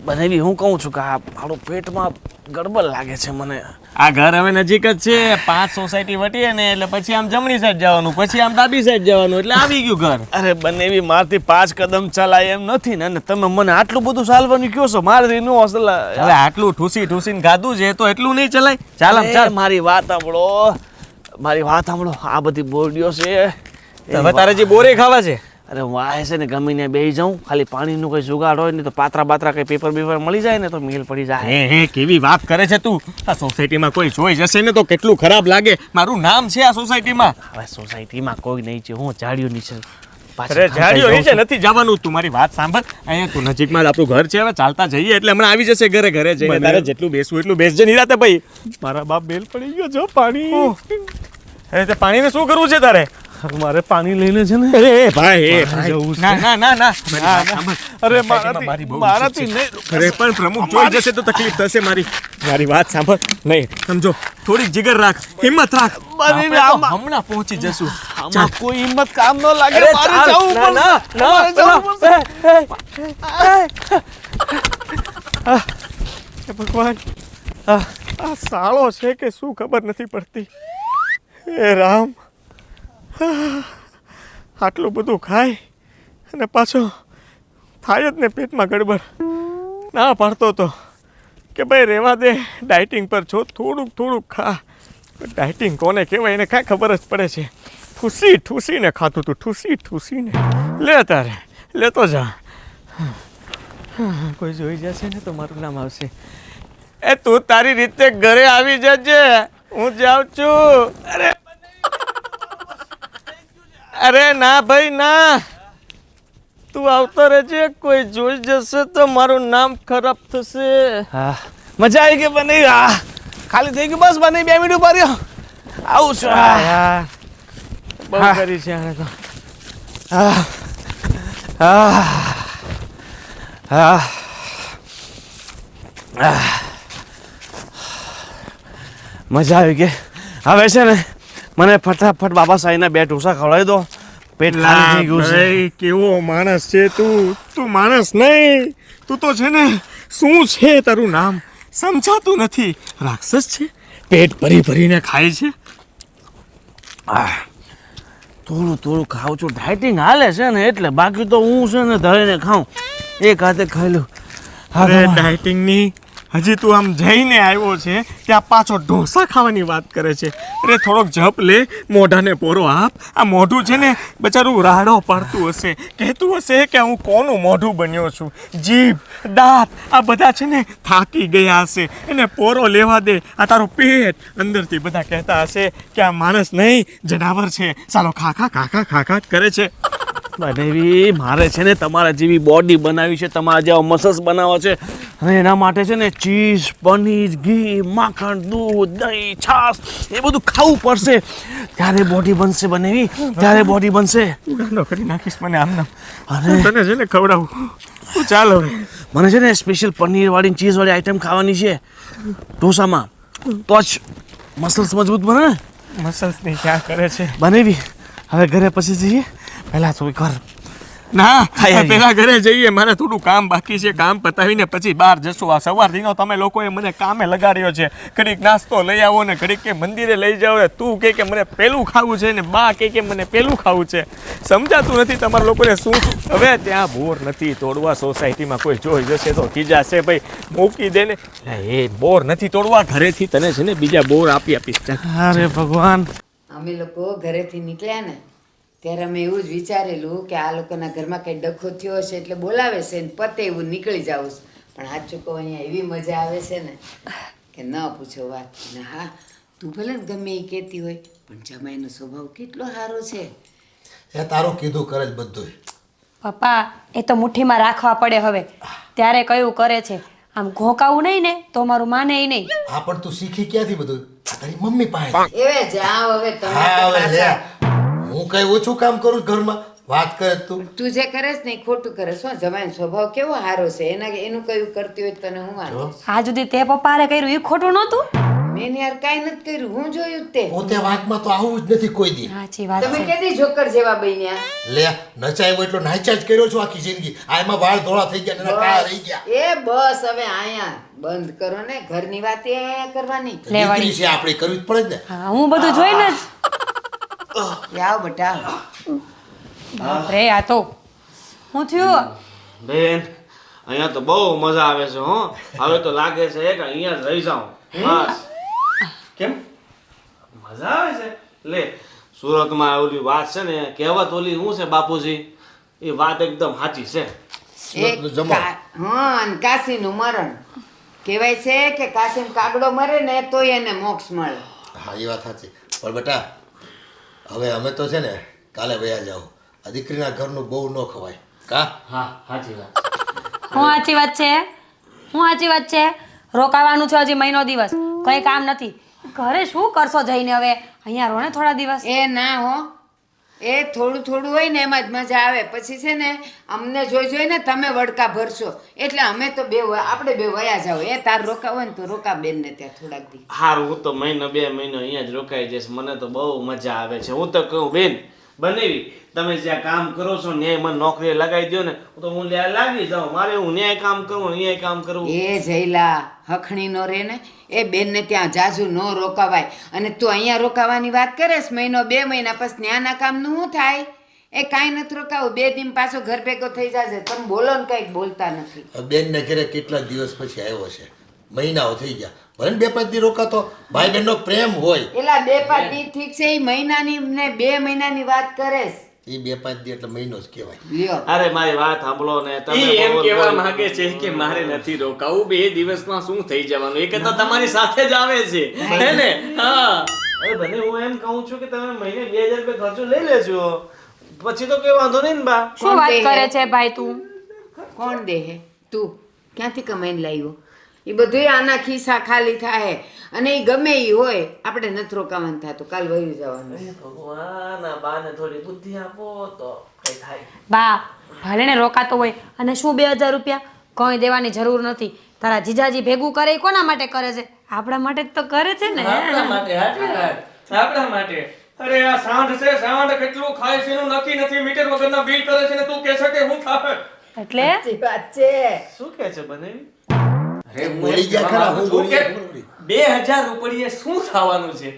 બનેવી હું કહું છું કે આ મારું પેટમાં ગડબડ લાગે છે મને આ ઘર હવે નજીક જ છે 5 સોસાયટી વટીએ ને એટલે પછી આમ જમણી સાઈડ જવાનું પછી આમ ડાબી સાઈડ જવાનું એટલે આવી ગયું ઘર અરે બનેવી મારથી 5 કદમ ચલાય એમ નથી ને અને તમે મને આટલું બધું ચાલવાનું કહો છો મારે નો અસલ હવે આટલું ઠૂસીને ખાધું છે તો એટલું નહીં ચલાય ચાલ મારી વાત સાંભળો આ બધી બોરડીઓ છે હવે તારે જે બોરે ખાવા છે અરે વાય છે ને ગમીને બેસી જાઉં ખાલી પાણીનું કોઈ જુગાડ હોય ને તો પાત્રા કઈ પેપર મળી જાય ને તો મેલ પડી જાય હે કેવી વાત કરે છે તું આ સોસાયટીમાં કોઈ જોઈ જશે ને તો કેટલું ખરાબ લાગે મારું નામ છે આ સોસાયટીમાં હવે સોસાયટીમાં કોઈ નહીં છે હું ઝાડીઓ નીચે અરે ઝાડીઓ નીચે નથી જવાનું તું મારી વાત સાંભળ અહીંયા તું નજીકમાં જ આપણું ઘર છે હવે ચાલતા જઈએ એટલે હમણાં આવી જશે ઘરે જઈને તારે જેટલું બેસવું એટલું બેસજે નિરાતે ભાઈ મારા બાપ બેલ પડી ગયો જો પાણી અરે તે પાણીને શું કરવું છે તારે મારે પાણી લઈને છે ને અરે ભાઈ ના અરે મારાથી નહીં અરે પણ પ્રમુખ જોઈ જશે તો તકલીફ થશે મારી વાત સાંભળ નહીં સમજો થોડીક જીગર રાખ હિંમત રાખ હમણાં પહોંચી જશું આમાં કોઈ હિંમત કામ ન લાગે મારે જવું ભગવાન આ સાળો છે કે શું ખબર નથી પડતી હે રામ આટલું બધું ખાય અને પાછો થાય જ ને પેટમાં ગડબડ ના પાડતો તો કે ભાઈ રહેવા દે ડાયટિંગ પર છો થોડુંક ખા ડાયટિંગ કોને કહેવાય એને કાંઈ ખબર જ પડે છે ઠૂસીને ખાતું તું ઠૂસીને લે તારે લેતો જા કોઈ જોઈ જશે ને તો મારું નામ આવશે એ તું તારી રીતે ઘરે આવી જજે હું જાઉં છું અરે ના ભાઈ ના તું આવતો રહેજે કોઈ જોઈ જશે તો મારું નામ ખરાબ થશે હા મજા આવી ગઈ બની ખાલી થઈ ગયું બસ બની 2 મિનિટ ઉભા રહ્યો આવું છું બહુ કરી છે આને તો મજા આવી ગઈ હવે છે ને મને ફટાફટ બાબા સાહેબના 2 ઢોસા ખવડાવી દો પેટ ખાલી થઈ ગયું છે કેવો માણસ છે તું માણસ નહીં તું તો છે ને શું છે તારું નામ સમજાતું નથી રાક્ષસ છે પેટ ભરીને ખાય છે થોડું ખાઉં છું ડાયટિંગ હાલે છે ને એટલે બાકી તો હું છે ને ધરીને ખાઉં એક હાથે ખાઈ લઉં અરે ડાયટિંગની હજી તું આમ જઈને આવ્યો છે ત્યાં પાછો ઢોસા ખાવાની વાત કરે છે અરે થોડોક જપ લે મોઢાને પોરો આપ આ મોઢું છે ને બચારું રાડો પાડતું હશે કહેતું હશે કે હું કોનું મોઢું બન્યો છું જીભ દાંત આ બધા છે ને થાકી ગયા હશે એને પોરો લેવા દે આ તારું પેટ અંદરથી બધા કહેતા હશે કે આ માણસ નહીં જનાવર છે ચાલો ખા કરે છે બનેવી મારે છે ને તમારા જેવી બોડી બનાવી છે તમારા જેવા મસલ્સ બનાવવા છે અને એના માટે છે ને ચીઝ પનીર ઘી માખણ દૂધ દહીં છાશ એ બધું ખાવું પડશે ત્યારે બોડી બનશે બનેવી ત્યારે બોડી બનશે ઉડાનો કરી નાખીશ મને આમ નામ અને તને છે ને ખવડાવું તું ચાલ હવે મને છે ને સ્પેશિયલ પનીરવાળી ચીઝવાળી આઈટમ ખાવાની છે ઢોસામાં તો જ મસલ્સ મજબૂત બને ને મસલ્સની ક્યાં કરે છે બનેવી હવે ઘરે પછી જઈએ પહેલાં તો એક વાર ના આવીએ. પેલા ઘરે જઈએ મારે થોડું કામ બાકી છે કામ પતાવીને પછી બહાર જશું આ સવારથીનો તમે લોકોએ મને કામે લગાડ્યો છે ઘડીક નાસ્તો લઈ આવો ને ઘડીક કે મંદિરે લઈ જાઓ ને તું કે મને પેલું ખાવું છે ને બા કે મને પેલું ખાવું છે સમજાતું નથી તમારા લોકોને શું હવે ત્યાં બોર નથી તોડવા સોસાયટીમાં કોઈ જોઈ જશે તો ખીજાશે ભાઈ મૂકી દે ને એ બોર નથી તોડવા ઘરેથી તને છે ને બીજા બોર આપીશ ચાલ. અરે ભગવાન અમે લોકો ઘરેથી નીકળ્યા ને ત્યારે અમે એવું જ વિચારેલું કે આ લોકોના ઘરમાં કંઈ ડખો થયો હશે એટલે બોલાવે છે ને પતે એવું નીકળી જાઉં છું. પણ આ ચૂકો અહીંયા એવી મજા આવે છે ને કે ન પૂછો વાત. ને હા તું ભલે ને ગમે એ કહેતી હોય પણ જમાઈનો સ્વભાવ કેટલો સારો છે. એ તારું કીધું કરે જ બધું. પપ્પા એ તો મુઠ્ઠીમાં રાખવા પડે હવે ત્યારે કયું કરે છે આમ ઘોંકાવું નહીં ને તો મારું માને નહીં. હા પણ તું શીખી ક્યાંથી બધું આ તારી મમ્મી પાસે. એવે જાઓ હવે તમે હા તો હવે લે પાછા. હું કઈ ઓછું કામ કરું છું ઘરમાં વાત કરે છે તું. તું જે કરે છે ને એ ખોટું કરે છે. શું જમાઈનો સ્વભાવ કેવો સારો છે એનું કયું કરતી હોય તો તને હું વાંધો છે? આ સુધી તે પપ્પારે કર્યું એ ખોટું નહોતું. મેં યાર કાંઈ નથી કર્યું હું જોયું જ તે. પોતે વાતમાં તો આવું જ નથી કોઈ દી. સાચી વાત તમે છે. કેદી જોકર જેવા બન્યા? લે નચાયો એટલો નાચા જ કર્યો છું આખી જિંદગી. આ એમાં વાળ ધોળા થઈ ગયા ને એના કાળા રહી ગયા. એ બસ હવે આયા બંધ કરો ને ઘરની વાત એ કરવાની. દીકરી છે આપણે કરવી જ પડે જ ને. હા હું બધું જોઈને જ આવ બટા. બાપરે આ તો હું થયું બેન અહીંયા તો બહુ મજા આવે છે હો હવે તો લાગે છે કે અહીંયા જ રહી જાઉં બસ કેમ મજા આવે છે લે સુરતમાં ઓલી વાત છે ને કહેવત ઓલી શું છે બાપુજી એ વાત એકદમ સાચી છે સુરતનું જમાણ. હા અને કાશીનું મરણ કહેવાય છે કે કાશીનો કાગડો મરે ને તોય એને મોક્ષ મળે. હા એ વાત સાચી પણ બેટા હવે અમે તો છે ને કાલે વયા જાઓ. આ દીકરીના ઘરનું બહુ ન ખવાય કા. હા સાચી વાત હું સાચી વાત છે રોકાવાનું છે હજી મહિનો દિવસ કંઈ કામ નથી ઘરે શું કરશો જઈને હવે અહીંયા રહો ને થોડા દિવસ. એ ના હો એ થોડું થોડું હોય ને એમાં જ મજા આવે પછી છે ને અમને જોઈ ને તમે વડકા ભરશો એટલે અમે તો આપણે બે વયા જાવ. એ તાર રોકાવ હોય ને તો રોકા બેન ને ત્યાં થોડાક દી. હારું હું તો મહિનો 2 મહિનો અહીંયા જ રોકાઈ જઈશ મને તો બહુ મજા આવે છે હું તો કહું બેન બનેવી તમે જ્યાં કામ કરો છો ન્યાય મને નોકરી લગાવી દો ને તો હું લાગી જાઉં મારે હું ન્યાય કામ કરવું ન્યાય કામ કરવું એ જયલા હખણી નો રે ને એ બેન ને ત્યાં જાજુ ન રોકાવાય. અને તું અહીંયા રોકાવાની વાત કરે છે મહિનો 2 મહિના પછી ન્યાના કામનું શું થાય? એ કાંઈ નથી રોકાવું 2 દિન પાછો ઘર ભેગો થઈ જશે. તમે બોલો ને કંઈક બોલતા નથી. બેનને ઘરે કેટલા દિવસ પછી આવ્યો છે મહિનાઓ થઈ ગયા ભલે ને 2-5 દી રોકાતો ભાઈ બહેનનો પ્રેમ હોય. એલા 2-5 દી ઠીક છે એ મહિનાની ને 2 મહિનાની વાત કરે છે. એ 2-5 દી એટલે મહિનો જ કહેવાય. લ્યો અરે મારી વાત સાંભળો ને તમે ઈ એમ બોલ કહેવા બોલ. માંગે છે કે મારે નથી રોકાવું 2 દિવસમાં શું થઈ જવાનું એ તો તમારી સાથે જ આવે છે હે ને હા અરે ભલે હું એમ કહું છું કે તમે મહિને 2000 રૂપિયા ખર્ચો લઈ લેજો પછી તો કઈ વાંધો નહીં ને બા શું કોણ વાત દે કરે હે? છે ભાઈ તું? કોણ દે હે? તું ક્યાંથી કમાઈને લાવ્યો? એ બધું આના ખિસ્સા ખાલી થાય અને એ ગમે એ હોય આપણે નથી રોકાવાનું થતું કાલ વયું જવાનું. ભગવાન આ બાને થોડી બુદ્ધિ આપો તો કઈ થાય બા ભલે ને રોકાતો હોય અને શું 2000 રૂપિયા કંઈ દેવાની જરૂર નથી. તારા જીજાજી ભેગું કરે એ કોના માટે કરે છે? આપણા માટે જ તો કરે છે ને. આપણા માટે સાચી વાત આપણા માટે અરે આ સાંઢ છે સાંઢ કેટલું ખાય છે એનું નક્કી નથી મીટર વગરના બિલ કરે છે ને તું કહે છે કે હું ખાવે એટલે સાચી વાત છે. શું કહે છે બનેવી અરે હું બોલી ગયા ખરા, હું બોલી ગયા ખબર પડી. 2000 રૂપિયે શું થવાનું છે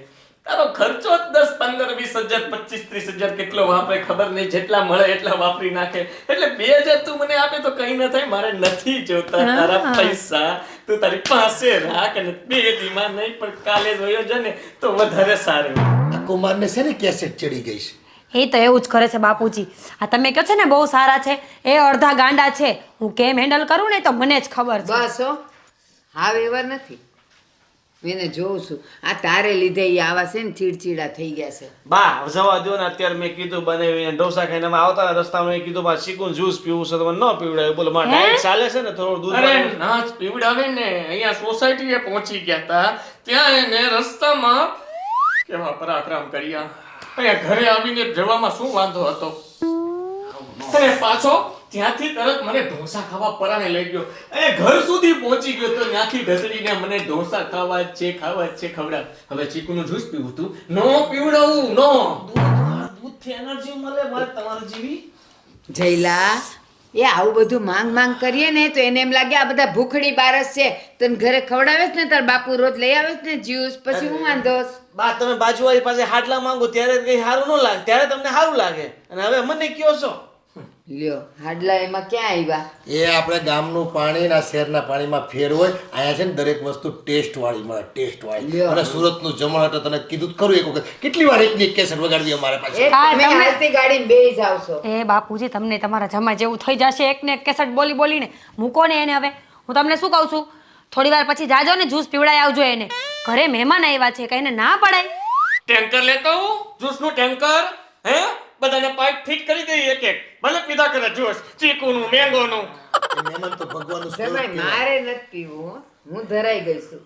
તારો ખર્ચો જ 10 15 20 હજાર 25 30 હજાર કેટલો વાપરે ખબર નહીં જેટલા મળે એટલા વાપરી નાખે એટલે 2000 તું મને આપે તો કઈ ન થાય મારે નથી જોતા તારા પૈસા તું તારી પાસે રાખ અને 2 દીમાં નહીં પણ કાલે જોયો છે ને તો વધારે સારું આ કુમારને છે ને કેસેટ ચડી ગઈ છે. એ તો એવું જ કરે છે બાપુજી. આ તમે કહો છો ને બહુ સારા છે એ અડધા ગાંડા છે. હું કેમ હેન્ડલ કરું ને તો મને જ ખબર છે. બસ હો હાવ એવા નથી. હું એને જોઉં છું આ તારે લીધે ઈ આવા છે ને ચીડચીડા થઈ ગયા છે. બા જવા દો ને, અત્યારે મેં કીધું બનાવીને ઢોસા ખાઈને અમે આવતા હતા રસ્તામાં મેં કીધું મારે ચીકુનું જ્યુસ પીવું છે તો મને ન પીવડાવ્યું. બોલો મારે ડાયટ ચાલે છે ને થોડું દૂધ અરે પાણી. ના જ પીવડાવે ને. અહીંયા સોસાયટીએ પહોંચી ગયા હતા ત્યાં એને રસ્તામાં કેવા પરાક્રમ કર્યા. અહીંયા ઘરે આવીને જવામાં શું વાંધો હતો? અને પાછો ત્યાંથી તરત મને ઢોસા ખાવા પરાણે લઈ ગયો. એ ઘર સુધી પહોંચી ગયો તો ત્યાંથી ઢસડીને મને ઢોસા ખાવા જ છે ખવડાવ. હવે ચીકુનું જ્યુસ પીવું તું, નો પીવડાવું નો. દૂધથી એનર્જી મળે મારે તમારે જેવી. જયલા એ આવું બધું માંગ કરીએ ને તો એને એમ લાગે આ બધા ભૂખડી બારસ છે. તને ઘરે ખવડાવે છે ને તાર બાપુ રોજ લઈ આવે છે ને જ્યુસ, પછી હું વાંધોસ? બા તમે બાજુવાળી પાસે હાડલા માંગો ત્યારે કઈ સારું ન લાગે, ત્યારે તમને સારું લાગે. અને હવે મને કયો છો લ્યો હાડલા એમાં ક્યાં આવ્યા? એ આપણે ગામનું પાણી ના શહેરના પાણીમાં ફેર હોય. અહીંયા છે ને દરેક વસ્તુ ટેસ્ટ વાળી મળે, ટેસ્ટ વાળી. લ્યો. અને સુરતનું જમણ એટલે તને કીધું જ ખરું એક વખત. કેટલી વાર એકની એક કેસર વગાડવી અમારે પાસે. એ તમે હાલતી ગાડીમાં બેસી જાવ છો. એ બાપુજી તમને તમારા જમાઈ જેવું થઈ જશે એકને એક કેસેટ બોલીને મૂકો ને એને. હવે હું તમને શું કહું છું, થોડી વાર પછી જાજો ને જ્યુસ પીવડાઈ આવજો એને. ઘરે મહેમાન આવ્યા છે કઈને ના પડાય. ટેન્કર લેતો હું, જ્યુસનું ટેન્કર. હે બધાને પાઇપ ફિટ કરી દઈએ એક એક. ભલે પીધા કરે જ્યુસ, ચીકુનું, મેંગોનું. એ મહેમાન તો ભગવાનનું સ્વરૂપ જમાઈ કહેવાય. મારે નથી પીવું હો. હું ધરાઈ ગઈ છું.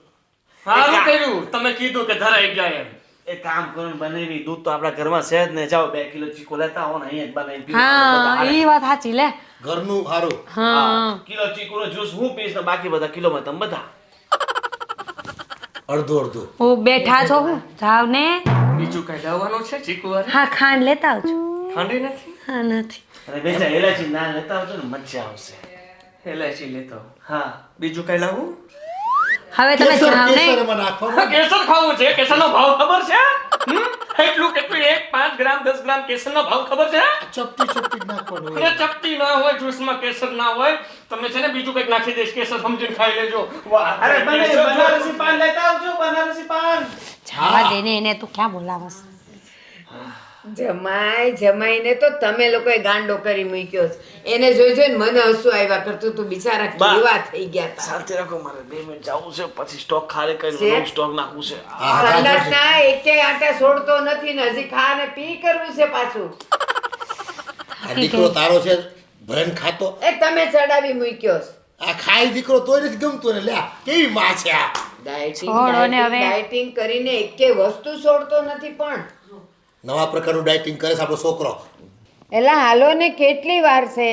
સારું કર્યું તમે કીધું કે ધરાઈ ગયા એમ. એક કામ કરો ને બનાવી દૂધ તો આપણા ઘરમાં છે જ ને. જાઓ 2 કિલો ચીકો લેતા આવો ને અહીંયા જ બનાવી પીવો. હા એ વાત સાચી લે. ઘરનું સારું. હા, કિલો ચીકુનો જ્યુસ હું પીશ ને બાકી બધા કિલોમાં તમે બધા. અડધું અડધું. હું બેઠા છો હું જાવ ને. બીજું કઈ લાવવાનું છે ચીકુ વાળે? હા ખાંડ લેતા આવજો. ખાંડી નથી? હા નથી. અને બેજા એલાચી ના લેતા આવજો ને મજા આવશે. એલાયચી લેતો આવું. હા બીજું કઈ લાવું? હવે તમે કેસર જાવ ને. કેસરમાં નાખવાનું. કેસર ખાવું છે? કેસરનો ભાવ ખબર છે? એટલું કેટલું 5 ગ્રામ 10 ગ્રામ કેસરનો ભાવ ખબર છે? ચપટી જ નાખવાનું. અરે ચપટી ના હોય, જ્યુસમાં કેસર ના હોય. તમે છે ને બીજું કંઈક નાખી દઈશ, કેસર સમજીને ખાઈ લેજો. વાહ, અરે કેસર બનારસી પાન લેતા આવજો, બનારસી પાન. જવા દે ને એને, તું ક્યાં બોલાવસ? જમાઈને તો તમે લોકોએ ગાંડો કરી મૂક્યો છે. એને જોઈ જોઈને મને હસવું આવ્યા કરતું. તું બિચારા બા. કેવા થઈ ગયા તા. શાંતિ રાખો, મારે 2 મિનિટ જવું છે, પછી સ્ટોક ખાલી છે? કરીને નવો સ્ટોક નાખવું છે. સંડાસના એકેય આટા છોડતો નથી ને હજી ખા ને પી કરવું છે પાછું. આ દીકરો તારો છે ભરણ ખાતો. એ તમે ચડાવી મૂક્યો છે. આ ખાઈ દીકરો તોય નથી ગમતું ને. લે આ કેવી માં છે આ. છોડો ને હવે. ડાયટિંગ કરીને એકેય વસ્તુ છોડતો નથી. પણ નવા પ્રકારનું ડાયટિંગ કરે છે આપણો છોકરો. એલા હાલો ને, કેટલી વાર છે?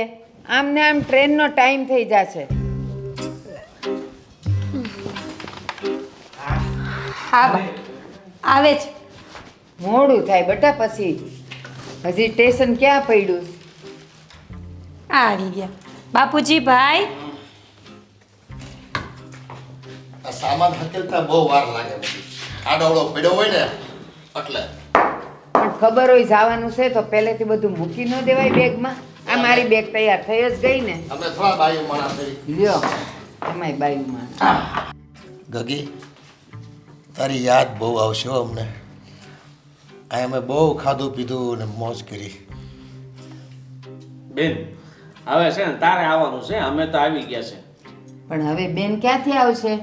આમ ને આમ ટ્રેનનો ટાઈમ થઈ જશે. હા બા આવે છે. મોડું થાય બટા પછી. હજી સ્ટેશન ક્યાં પડ્યું? આવી ગયા બાપુજી ભાઈ. આ સામાન હકેલતા બહુ વાર લાગે પછી. આડોવડો પડ્યો હોય ને એટલે. પણ ખબર હોય જવાનું છે તો પહેલેથી બધું મૂકી ન દેવાય બેગમાં. આ મારી બેગ તૈયાર થઈ જ ગઈ ને. અમે થોડા બાયું માણસ થઈ. લ્યો એમાંય બાયુમાં. ગગી તારી યાદ બહુ આવશે હો અમને. આ અમે બહુ ખાધું પીધું ને મોજ કરી. બેન હવે છે ને તારે આવવાનું છે, અમે તો આવી ગયા છે. પણ હવે બેન ક્યાંથી આવશે?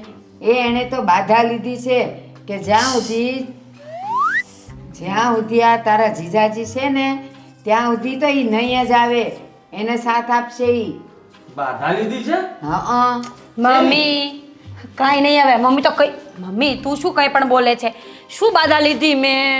એણે તો બાધા લીધી છે કે જ્યાં સુધી આ તારા જીજાજી છે ને ત્યાં સુધી તો એ નહીં જ આવે. એને સાથ આપશે ઈ. બાધા લીધી છે? હા મમ્મી કાંઈ નહીં આવે. મમ્મી તો કઈ મમ્મી તું શું કઈ પણ બોલે છે? શું બાધા લીધી?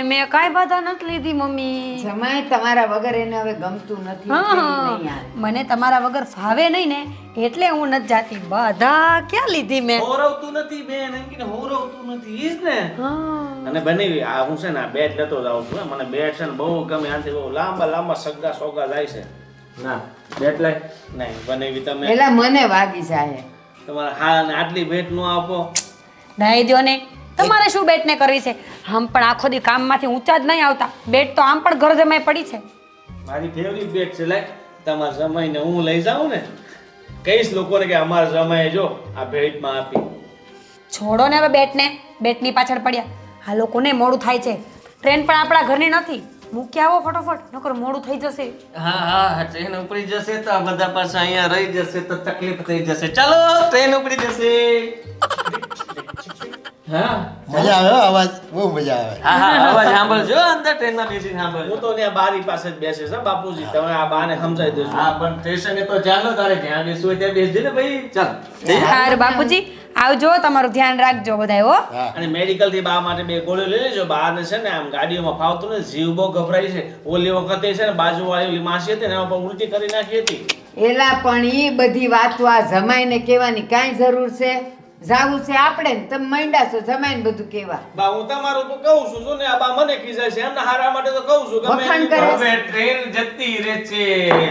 મેં કાંઈ બાધા નથી લીધી મમ્મી. જમાઈ તમારા વગર એને હવે ગમતું નથી હા એટલે ઈ હા નહીં આવે. મને તમારા વગર ફાવે નહીં ને એટલે હું નથી જાતી. બાધા ક્યાં લીધી મેં? હોરવતું નથી બેન, એમ કે હોરવતું નથી ઈ જ ને. હા અને બનેવી આ હું છે ને આ બેટ લેતો જાઉં છું. મને બેટ છે ને બહુ ગમે. આનાથી બહુ લાંબા લાંબા સગા સોગા જાય છે. ના બેટ લાય નહીં બનેવી તમે એલા મને વાગી જાય. તમારા હા અને આટલી ભેટ નો આપો. નાઈ દ્યો ને. તમારે શું બેટને કરવી છે? આમ પણ આખો દી કામમાંથી ઊંચા જ નહીં આવતા. બેટ તો આમ પણ ઘર જમાઈ પડી છે. મારી ફેવરિટ બેટ છે. લાય તમારા જમાઈને હું લઈ જાઉં ને, કહીશ લોકોને કે અમારા જમાઈએ જો આ ભેટમાં આપી. છોડો ને હવે બેટને. બેટની પાછળ પડ્યા. આ લોકોને મોડું થાય છે. ટ્રેન પણ આપણા ઘરની નથી. મૂકી આવો ફટોફટ, નકર મોડું થઈ જશે. હા હા ટ્રેન ઉપડી જશે તો આ બધા પાછા અહીંયા રહી જશે તો તકલીફ થઈ જશે. ચાલો ટ્રેન ઉપડી જશે. હા મજા આવે હો, અવાજ બહુ મજા આવે. હા હા અવાજ સાંભળજો અંદર ટ્રેનમાં બેસીને સાંભળજો. હું તો ત્યાં બારી પાસે જ બેસીશ હો બાપુજી, તમે આ બાને સમજાવી દેજો. હા પણ સ્ટેશને તો ચાલો, તારે જ્યાં બેસવું હોય ત્યાં બેસજે ને ભાઈ. ચાલ સારું બાપુજી, આવજો, તમારું ધ્યાન રાખજો બધાય હો. હા અને મેડિકલ થી બા માટે 2 ગોળીઓ લઈ લેજો. બા ને છે ને આમ ગાડીઓમાં ફાવતું ને, જીવ બહુ ગભરાય છે. ઓલી વખતે છે ને બાજુવાળી ઓલી માસી હતી ને એના પર ઉલટી કરી નાખી હતી. એલા પણ ઈ બધી વાતો આ જમાઈને કહેવાની કાંઈ જરૂર છે? જાવું છે આપણે ને તમે માંડ્યા છો જમાઈને બધું કહેવા. બા હું તમારું તો કહું છું જો ને, આ બા મને ખીજાય છે, એમના હારા માટે તો કહું છું. ગમે વખાણ એમ કરે. કરો. હવે ટ્રેન જતી રહે છે.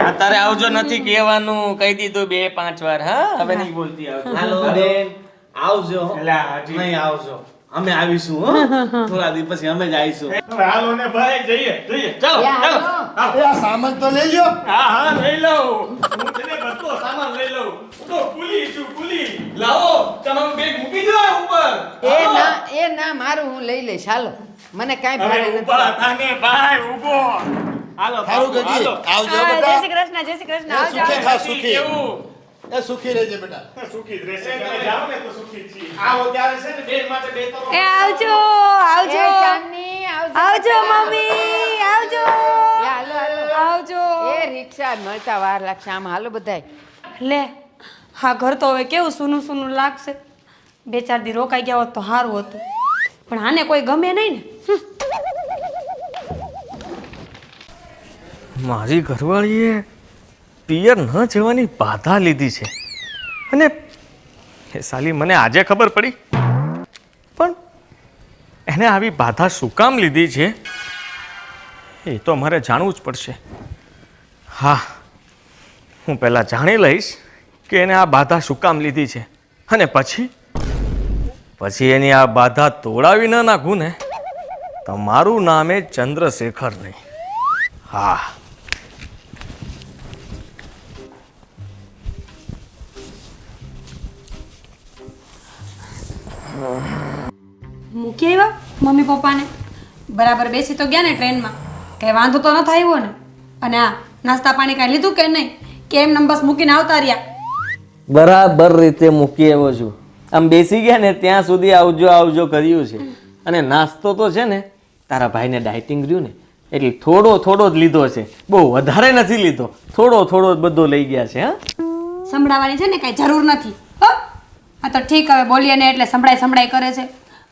આ તારે આવજો નથી કહેવાનું, કહી દીધું 2-5 વાર. હા હવે નહીં બોલતી આવજો. હાલો બેન, આવજો હો. એલા, હજી. નહીં આવજો, અમે આવીશું હો. થોડા દિવસ પછી અમે જ આવીશું. હવે હાલો ને ભાઈ, જઈએ ચાલો યા, ચાલો. હાલો. એ આ સામાન તો લઈ લ્યો. હા હા લઈ લઉં, હું તને બધો સામાન લઈ લઉં. હું તો કુલી છું, કુલી. લાવો તમારું બેગ મૂકી દો આ ઉપર. એ ના મારું હું લઈ લઈશ. હાલો, મને કાંઈ હવે ભારે ઊભા નથી. થાને ભાઈ, ઊભો. હાલો સારું બાપુ, ગજી, હાલો. આવજો હા, જય બેટા. શ્રી કૃષ્ણ, જય શ્રી કૃષ્ણ, એ આવજો. સુખી થા, સુખી. કેવું? એ સુખી રહેજે બેટા. સુખી જ રહેશે. તમે જાઓ ને તો સુખી જ છીએ. આવો ત્યારે છે ને બેન માટે 2 તો એ આવજો, આવજો, એ ચાંદની, આવજો. આવજો મમ્મી, આવજો, એ હાલો, હાલો. આવજો. એ રિક્ષા મળતા વાર લાગશે. આમ હાલો બધાય. લે, હા ઘર તો હવે કેવું સૂનું સૂનું લાગશે. 2-4 દી રોકાઈ ગયા હોત તો સારું હતું, પણ આને કોઈ ગમે નહીં ને. મારી ઘરવાળીએ પિયર ન જવાની બાધા લીધી છે, અને એ સાલી મને આજે ખબર પડી. પણ એને આવી બાધા શું કામ લીધી છે એ તો મારે જાણવું જ પડશે. હા, હું પહેલાં જાણી લઈશ કે એને આ બાધા શું કામ લીધી છે, અને પછી એની આ બાધા તોડાવી ન નાખું ને તો મારું નામ એ ચંદ્રશેખર નહીં. હા, મૂકી આવ્યા મમ્મી પપ્પાને? બરાબર બેસી તો ગયા ને ટ્રેનમાં? કઈ વાંધો તો ન આવ્યો ને? અને આ નાસ્તા પાણી કાંઈ લીધું કે નહીં? કે એમ નંબસ મૂકીને આવતા રહ્યા? બરાબર રીતે મૂકી આવ્યો છું. આમ બેસી ગયા ને ત્યાં સુધી આવજો આવજો કર્યું છે. અને નાસ્તો તો છે ને તારા ભાઈને ડાયટિંગ રહ્યું ને એટલે થોડો જ લીધો છે, બહુ વધારે નથી લીધો, થોડો જ બધો લઈ ગયા છે. હા, સંભળાવાની છે ને કાંઈ જરૂર નથી હો. આ તો ઠીક, હવે બોલીએ ને એટલે સંભળાય કરે છે.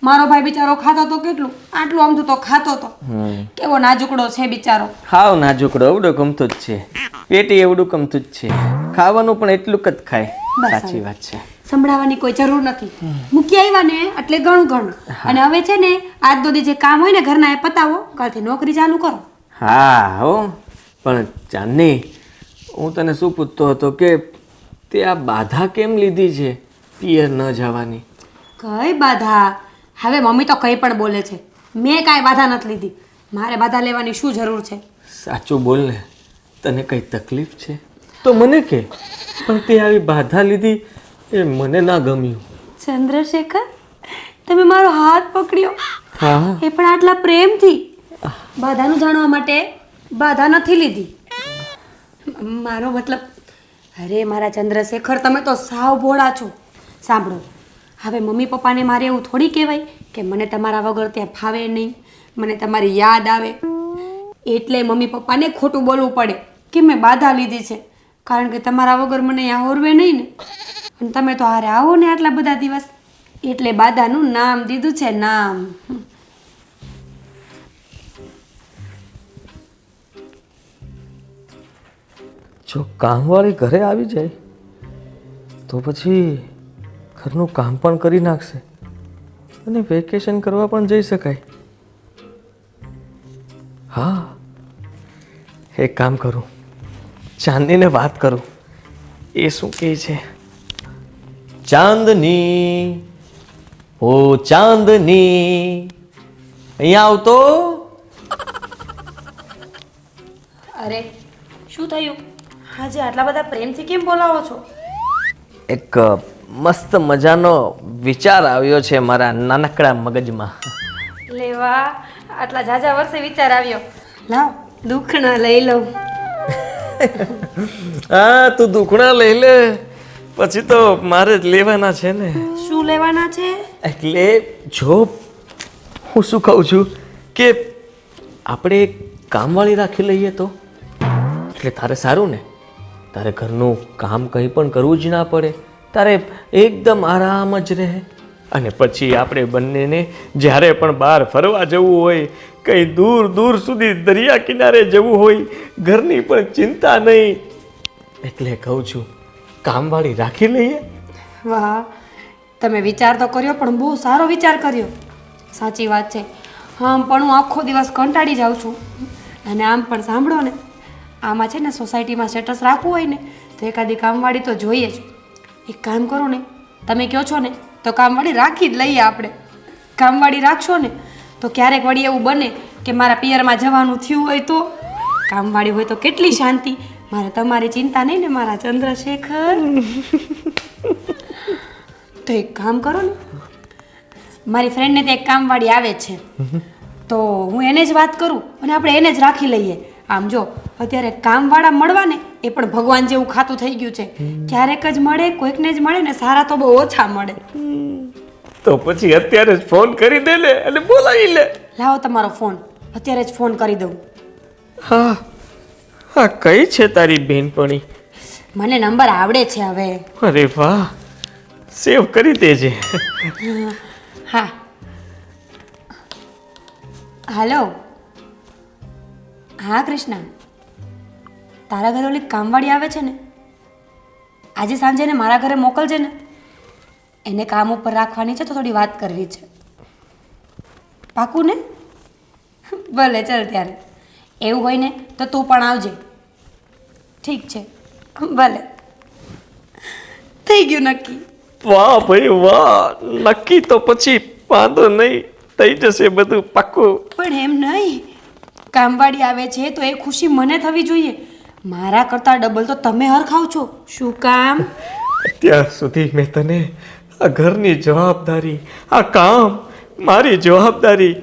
મારો ભાઈ બિચારો ખાતો તો કેટલું, આટલું આમથું તો ખાતો તો. કેવો નાજુકડો છે બિચારો. ખાવ નાજુકડો એવડો ગમતું જ છે, પેટી એવડું ગમતું જ છે, ખાવાનું પણ એટલું જ ખાય. બસ સાચી હવે. વાત છે. સંભળાવાની કોઈ જરૂર નથી. મૂકી આવ્યા ને એટલે ઘણું. અને હવે છે ને આજ દોદી જે કામ હોય ને ઘરના એ પતાવો, કાલથી નોકરી ચાલુ કરો. હા હો, પણ ચાંદની, હું તને શું પૂછતો હતો કે તે આ બાધા કેમ લીધી છે પિયર ન જવાની? કઈ બાધા? હવે મમ્મી તો કંઈ પણ બોલે છે. મેં કાંઈ બાધા નથી લીધી. મારે બાધા લેવાની શું જરૂર છે? સાચું બોલ ને, તને કઈ તકલીફ છે તો મને કે, પણ તે આવી બાધા લીધી એ મને ના ગમ્યું. ચંદ્રશેખર, તમે મારો હાથ પકડ્યો, હા, એ પણ આટલા પ્રેમથી. બાધાનું જાણવા માટે બાધા નથી લીધી. મારો મતલબ, અરે મારા ચંદ્રશેખર, તમે તો સાવ ભોળા છો. સાંભળો, હવે મમ્મી પપ્પાને મારે એવું થોડી કહેવાય કે મને તમારા વગર ત્યાં ફાવે નહીં, મને તમારી યાદ આવે. એટલે મમ્મી પપ્પાને ખોટું બોલવું પડે કે મેં બાધા લીધી છે, કારણ કે તમારા વગર મને અહીંયા હોરવે નહીં ને. અને તમે તો હારે આવો ને આટલા બધા દિવસ, એટલે બાધાનું નામ દીધું છે, નામ. જો કામવાળી ઘરે આવી જાય તો પછી ઘરનું કામ પણ કરી નાખશે અને વેકેશન કરવા પણ જઈ શકાય. હા, એક કામ કરું, ચાંદનીને વાત કરું, એ શું કહે છે. ચાંદની, ઓ ચાંદની, અહીંયા આવતો. અરે શું થયું? આજે આટલા બધા પ્રેમથી કેમ બોલાવો છો? એક મસ્ત મજાનો વિચાર આવ્યો છે મારા નાનકડા મગજમાં. લેવા, આટલા ઝાઝા વર્ષે વિચાર આવ્યો. લાવ, દુખણા લઈ લઉં. હા, તું દુખણા લઈ લે, પછી તો મારે જ લેવાના છે ને. શું શું લેવાના છે? એટલે જો હું શું કહું છું કે આપણે એક કામવાળી રાખી લઈએ તો એટલે તારે સારું ને, તારે ઘરનું કામ કંઈ પણ કરવું જ ના પડે, તારે એકદમ આરામ જ રહે. અને પછી આપણે બંનેને જ્યારે પણ બહાર ફરવા જવું હોય, કંઈ દૂર દૂર સુધી દરિયા કિનારે જવું હોય, ઘરની પણ ચિંતા નહીં. એટલે કહું છું કામવાળી રાખી લઈએ. વાહ, તમે વિચાર તો કર્યો, પણ બહુ સારો વિચાર કર્યો. સાચી વાત છે. આમ પણ હું આખો દિવસ કંટાળી જાઉં છું. અને આમ પણ સાંભળો ને, આમાં છે ને સોસાયટીમાં સ્ટેટસ રાખવું હોય ને તો એકાદી કામવાળી તો જોઈએ જ. એક કામ કરો ને, તમે કહો છો ને તો કામવાળી રાખી જ લઈએ આપણે. કામવાળી રાખશો ને તો ક્યારેક વળી એવું બને કે મારા પિયરમાં જવાનું થયું હોય તો કામવાળી હોય તો કેટલી શાંતિ. મારે તમારી ચિંતા નહીં ને મારા ચંદ્રશેખર. તો એક કામ કરો ને, મારી ફ્રેન્ડને ત્યાં એક કામવાળી આવે છે તો હું એને જ વાત કરું અને આપણે એને જ રાખી લઈએ. આમ જો અત્યારે કામવાળા મળવા ને એ પણ ભગવાન જેવું ખાતું થઈ ગયું છે. ક્યારેક જ મળે, કોઈકને જ મળે ને, સારા તો બહુ ઓછા મળે. તો પછી અત્યારે જ ફોન કરી દે ને અને બોલાવી લે. લાવો તમારો ફોન, અત્યારે જ ફોન કરી દઉં. હા હા, કઈ છે તારી બેનપણી? મને નંબર આવડે છે હવે. અરે વાહ, સેવ કરી દેજે. હા, હાલો. હા કૃષ્ણા, તારા ઘરે ઓલી કામવાળી આવે છે ને, આજે સાંજે ને મારા ઘરે મોકલજે ને. એને કામ ઉપર રાખવાની છે તો થોડી વાત કરવી છે. પાકું ને? ભલે, ચાલ ત્યારે. એવું હોય ને તો તું પણ આવજે. ઠીક છે, ભલે. થઈ ગયું નક્કી. વાહ ભાઈ વાહ, નક્કી તો પછી વાંધો નહીં, થઈ જશે બધું પાક્કું. પણ એમ નહીં, કામવાળી આવે છે તો એ ખુશી મને થવી જોઈએ. મારા કરતાં ડબલ તો તમે હરખાવ છો. શું કામ? અત્યાર સુધી મેં તને આ ઘરની જવાબદારી, આ કામ, મારી જવાબદારી,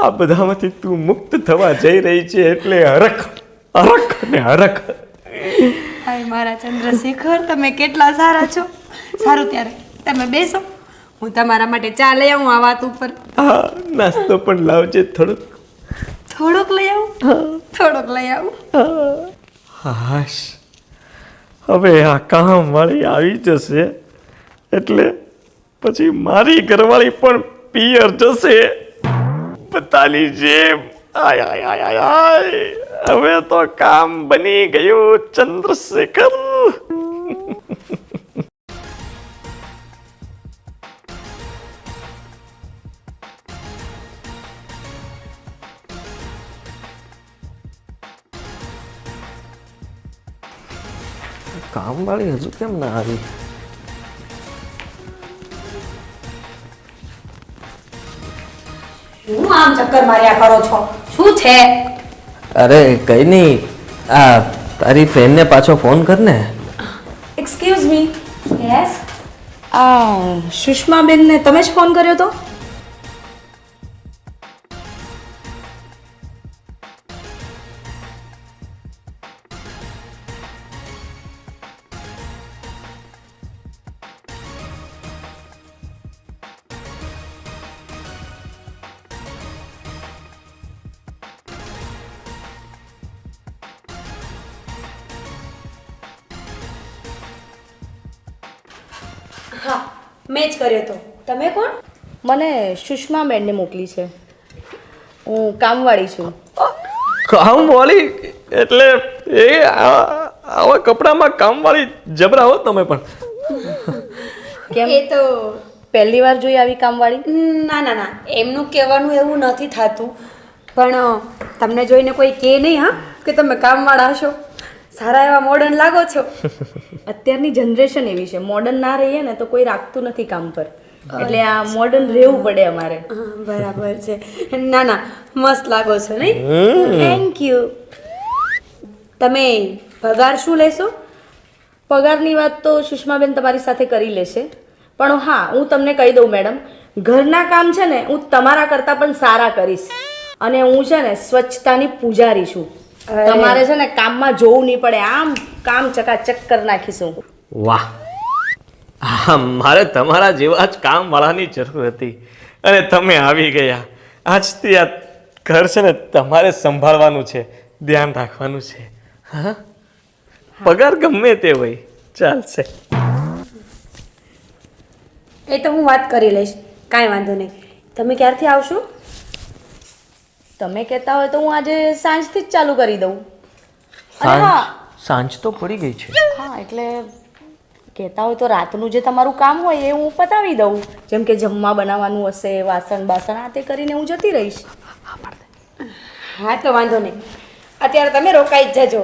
આ બધામાંથી તું મુક્ત થવા જઈ રહી છે એટલે હરખ હરખ ને હરખ. હાય મારા ચંદ્રશેખર, તમે કેટલા સારા છો. સારું ત્યારે તમે બેસો, હું તમારા માટે ચા લઈ આવું આ વાત ઉપર. હા, નાસ્તો પણ લાવજે થોડોક. થોડોક લઈ આવું, થોડોક લઈ આવું. હાશ, હવે આ કામવાળી આવી જશે એટલે પછી મારી ઘરવાળી પણ પિયર જશે બધાની જેમ. આય આય આય આય આય, હવે તો કામ બની ગયું ચંદ્રશેખર. કામવાળી હજુ કેમ ના આવી? શું આમ ચક્કર માર્યા કરો છો? શું છે? અરે કઈ નહીં, આ તારી ફ્રેન્ડને પાછો ફોન કર ને. Excuse me. યસ, સુષ્માબેનને તમે જ ફોન કર્યો તો? હા, મેં જ કર્યો તો. તમે કોણ? મને સુષ્મા બેનને મોકલી છે. હું કામવાળી છું. કામવાળી એટલે એ આવા કપડામાં કામવાળી જબરા હો તમે પણ. કેમ, એ તો પહેલી વાર જોઈ આવી કામવાળી? ના ના ના, એમનું કહેવાનું એવું નથી થતું. પણ તમને જોઈને કોઈ કહે નહીં હા કે તમે કામવાળા હશો. સારા એવા મોડર્ન લાગો છો. અત્યારની જનરેશન એવી છે, મોડર્ન ના રહીએ ને તો કોઈ રાખતું નથી કામ પર, એટલે આ મોડર્ન રહેવું પડે અમારે. હા, બરાબર છે. ના ના, મસ્ત લાગો છો નહીં? Thank you. તમે પગાર શું લેશો? પગારની વાત તો સુષ્માબેન તમારી સાથે કરી લેશે, પણ હા, હું તમને કહી દઉં મેડમ, ઘરના કામ છે ને હું તમારા કરતાં પણ સારા કરીશ. અને હું છે ને સ્વચ્છતાની પૂજારી છું. તમારે છે ને કામમાં જોવું નહીં પડે, આમ કામ ચકાચક કરી નાખીશું. વાહ, હા, મારે તમારા જેવા જ કામવાળાની જરૂર હતી અને તમે આવી ગયા. આજથી આ ઘર છે ને તમારે સંભાળવાનું છે, ધ્યાન રાખવાનું છે. હા, પગાર ગમે તે હોય ચાલશે. એ તો હું વાત કરી લઈશ, કાંઈ વાંધો નહીં. તમે ક્યારથી આવશો? તમે કહેતા હોય તો હું આજે સાંજથી જ ચાલુ કરી દઉં. અને સાંજ હા સાંજ તો પડી ગઈ છે. હા એટલે કહેતા હોય તો રાતનું જે તમારું કામ હોય એ હું પતાવી દઉં. જેમ કે જમવા બનાવવાનું હશે, વાસણ બાસણ આ તે કરીને હું જતી રહીશ. હા તો વાંધો નહીં, અત્યારે તમે રોકાઈ જ જજો.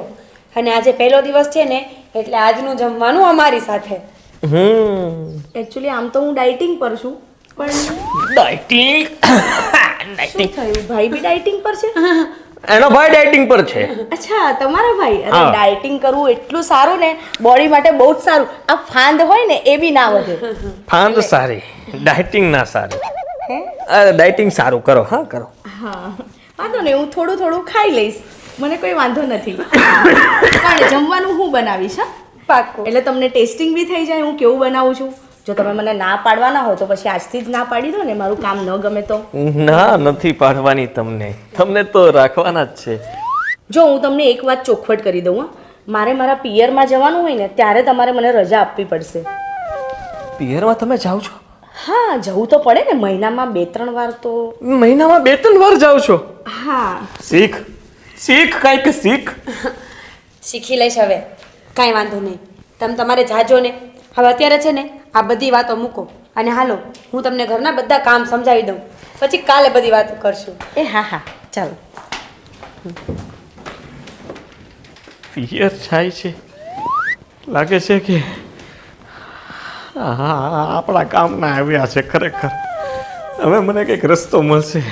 અને આજે પહેલો દિવસ છે ને એટલે આજનું જમવાનું અમારી સાથે. એકચ્યુઅલી આમ તો હું ડાયટિંગ પર છું, પણ ડાયટિંગ શું થયું? ભાઈ બી ડાયટિંગ પર છે? એનો ભાઈ ડાયટિંગ પર છે. અચ્છા, તમારા ભાઈ? અરે હા. ડાયટિંગ કરવું એટલું સારું ને, બોડી માટે બહુ જ સારું. આ ફાંદ હોય ને એ બી ના વધે. ફાંદ સારી, ડાયટિંગ ના સારી. હે? અરે ડાયટિંગ સારું કરો. હા, કરો. હા, વાંધો નહીં, હું થોડું થોડું ખાઈ લઈશ, મને કોઈ વાંધો નથી. પણ જમવાનું હું બનાવીશ. હા, પાક્કું. એટલે તમને ટેસ્ટિંગ બી થઈ જાય હું કેવું બનાવું છું. જો તમે મને ના પાડવાના હો તો પછી આજથી જ ના પાડી દો ને, મારું કામ ન ગમે તો. ના, નથી પાડવાની તમને. તમને તો રાખવાના જ છે. જો હું તમને એક વાત ચોખવટ કરી દઉં, હા, મારે મારા પિયરમાં જવાનું હોય ને ત્યારે તમારે મને રજા આપવી પડશે. પિયરમાં તમે જાઓ છો? હા, જવું તો પડે ને, મહિનામાં 2-3 વાર તો. મહિનામાં 2-3 વાર જાઓ છો? હા. શીખ શીખ કાંઈક શીખ. શીખી લઈશ હવે, કાંઈ વાંધો નહીં. તમે તમારે જાજો ને. હવે અત્યારે છે ને આ બધી વાતો મૂકો અને હાલો હું તમને ઘરના બધા કામ સમજાવી દઉં, પછી કાલે બધી વાતો કરશું. એ હા હા, ચાલો. પિયર જાય છે, લાગે છે કે આપણા કામના આવ્યા છે ખરેખર. હવે મને કંઈક રસ્તો મળશે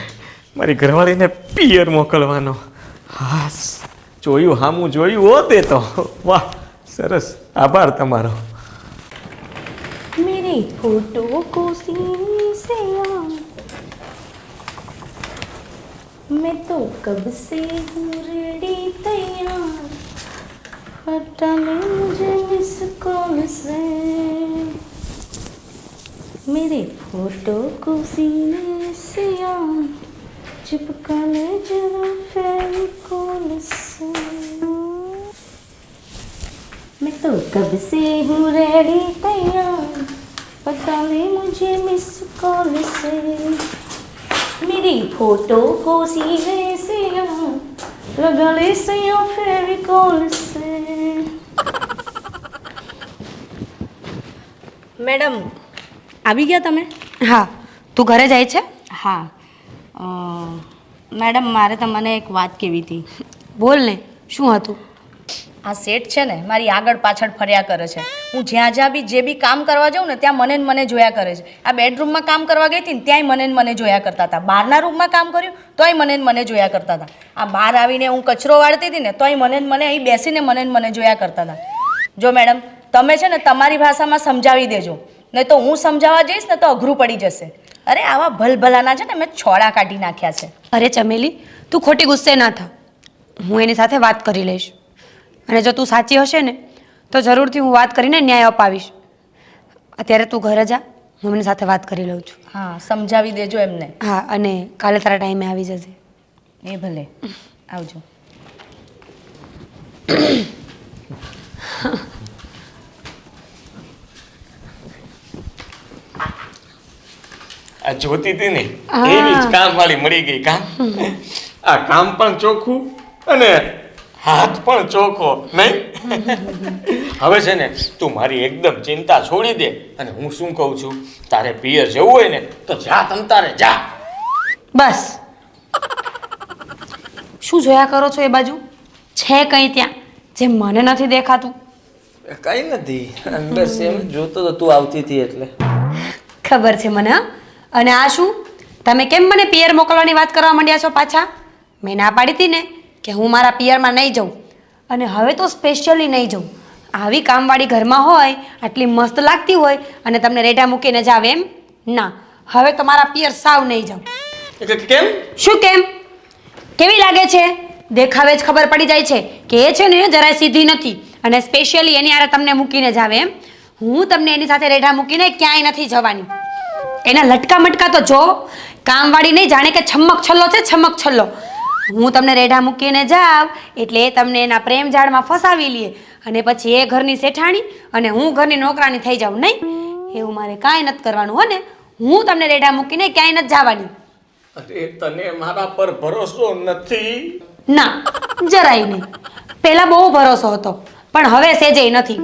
મારી ઘરવાળીને પિયર મોકલવાનો. હા, જોયું, હામું જોયું હોત એ તો. વાહ, સરસ, આભાર તમારો. मेरी फोटो को सीने से यार मैं तो कब से हूँ रेडी तैयार हटा ले मुझे मिस कॉल से मेरे फोटो को सीने से यार चिपका ले जरा फेविकोल से मैं तो कब से हूँ रेडी तैयार पता ले मुझे मिस कॉल से मेरी फोटो को सीने से लगा ले सैया फेविकोल से. મેડમ આવી ગયા તમે? હા, તું ઘરે જાય છે? હા. મેડમ મારે તમને એક વાત કહેવી હતી. બોલ ને, શું હતું? આ સેટ છે ને મારી આગળ પાછળ ફર્યા કરે છે. હું જ્યાં જ્યાં બી જે બી કામ કરવા જાઉં ને ત્યાં મને ને મને જોયા કરે છે. આ બેડરૂમમાં કામ કરવા ગઈ હતી ને ત્યાંય મને ને મને જોયા કરતા હતા. બહારના રૂમમાં કામ કર્યું તોય મને ને મને જોયા કરતા હતા. આ બહાર આવીને હું કચરો વાળતી હતી ને તોય મને ને મને અહીં બેસીને મને ને મને જોયા કરતા હતા. જો મેડમ તમે છે ને તમારી ભાષામાં સમજાવી દેજો, નહીં તો હું સમજાવવા જઈશ ને તો અઘરું પડી જશે. અરે આવા ભલભલાના છે ને મેં છોડા કાઢી નાખ્યા છે. અરે ચમેલી, તું ખોટી ગુસ્સે ના થા, હું એની સાથે વાત કરી લઈશ. અને જો તું સાચી હશે ને તો જરૂરથી હું વાત કરીને ન્યાય અપાવીશ. અત્યારે તું ઘરે જા, હું એમની સાથે વાત કરી લઉં છું. હા, સમજાવી દેજો એમને. હા, અને કાલે તારા ટાઈમે આવી જશે. એ ભલે, આવજો. આ જોતી હતી ને એવી જ કામવાળી મળી ગઈ. કામ આ કામ પણ ચોખ્ખું અને હાથ પણ ચોખ્ખો, નહીં? હવે છે ને તું મારી એકદમ ચિંતા છોડી દે અને હું શું કહું છું, તારે પિયર જવું હોય ને તો જા, તમ તારે જા. બસ શું જોયા કરો છો એ બાજુ? છે કંઈ ત્યાં જે મને નથી દેખાતું? કઈ નથી, બસ એમ જોતો તો તું આવતી હતી એટલે. ખબર છે મને. હા, અને આ શું, તમે કેમ મને પિયર મોકલવાની વાત કરવા માંડ્યા છો પાછા? મેં ના પાડી હતી ને કે હું મારા પિયરમાં નહીં જાઉં, અને હવે તો સ્પેશિયલી નહીં જાઉં. આવી કામવાળી ઘરમાં હોય, આટલી મસ્ત લાગતી હોય અને તમને રેઢા મૂકીને જાવ એમ? ના, હવે તો મારા પિયર સાવ નહીં જાઉં. કેમ? શું કેમ? કેવી લાગે છે? દેખાવે જ ખબર પડી જાય છે કે એ છે ને જરાય સીધી નથી અને સ્પેશિયલી એની આરે તમને મૂકીને જાવે એમ. હું તમને એની સાથે રેઢા મૂકીને ક્યાંય નથી જવાની. એના લટકા મટકા તો જો, કામવાળી નહીં જાણે કે છમક છલ્લો છે, છમક છલ્લો. હું તમને રેઢા મૂકીને જાવ એટલે એ તમને એના પ્રેમ જાળમાં ફસાવી લે અને પછી એ ઘરની શેઠાણી અને હું ઘરની નોકરાણી થઈ જાઉં. નહીં, એવું મારે કાંઈ નથી કરવાનું હો ને. હું તમને રેઢા મૂકીને ક્યાંય નથી જવાની. અરે તને મારા પર ભરોસો નથી? ના, જરાય નહીં. પહેલા બહુ ભરોસો હતો પણ હવે સેજેય નથી.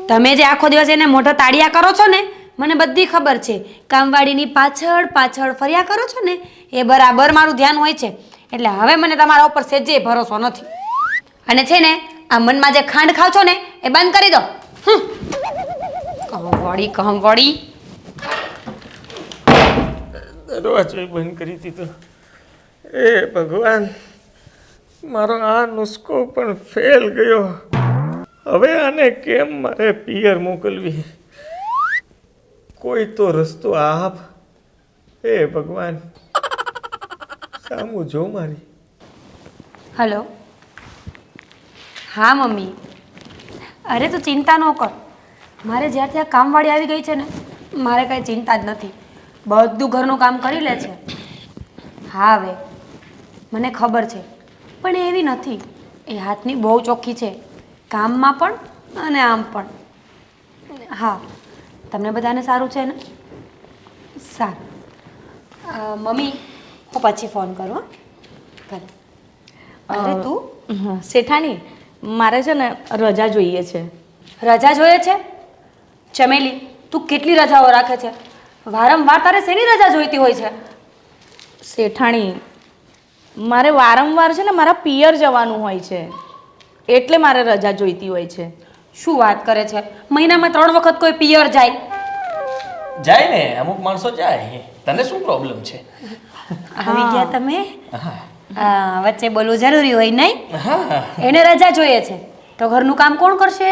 તમે જે આખો દિવસ એને મોઢા તાળિયા કરો છો ને, મને બધી ખબર છે. કામવાળીની પાછળ પાછળ ફર્યા કરો છો ને, એ બરાબર મારું ધ્યાન હોય છે. એટલે હવે મને તમારા ઉપર સેજેય ભરોસો નથી. અને છે ને, આ મનમાં જે ખાંડ ખાવ છો ને એ બંધ કરી દો. કહવડી દરવાજો બંધ કરી દીધો. એ ભગવાન, મારો આ નુસ્ખો પણ ફેલ ગયો. હવે આને કેમ મારે પિયર મોકલવી? કોઈ તો રસ્તો આપ. એ ભગવાન, સામું જો મારી. હલો. હા મમ્મી. અરે તું ચિંતા ન કર. મારે જ્યારથી આ કામવાળી આવી ગઈ છે ને, મારે કાંઈ ચિંતા જ નથી. બધું ઘરનું કામ કરી લે છે. હા હવે મને ખબર છે, પણ એ એવી નથી. એ હાથની બહુ ચોખ્ખી છે, કામમાં પણ અને આમ પણ. હા, તમને બધાને સારું છે ને? સારું. મમ્મી, હું પછી ફોન કરું. હો ભલે. અરે તું શેઠાણી, મારે છે ને રજા જોઈએ છે. રજા જોઈએ છે? ચમેલી, તું કેટલી રજાઓ રાખે છે? વારંવાર તારે શેની રજા જોઈતી હોય છે? શેઠાણી, મારે વારંવાર છે ને મારા પિયર જવાનું હોય છે, એટલે મારે રજા જોઈતી હોય છે. શું વાત કરે છે? મહિનામાં 3 વખત કોઈ પિયર જાય? જાય ને, અમુક માણસો જાય. તને શું પ્રોબ્લેમ છે? આવી ગયા તમે? વચ્ચે બોલવું જરૂરી હોય નહીં? એને રજા જોઈએ છે તો ઘરનું કામ કોણ કરશે?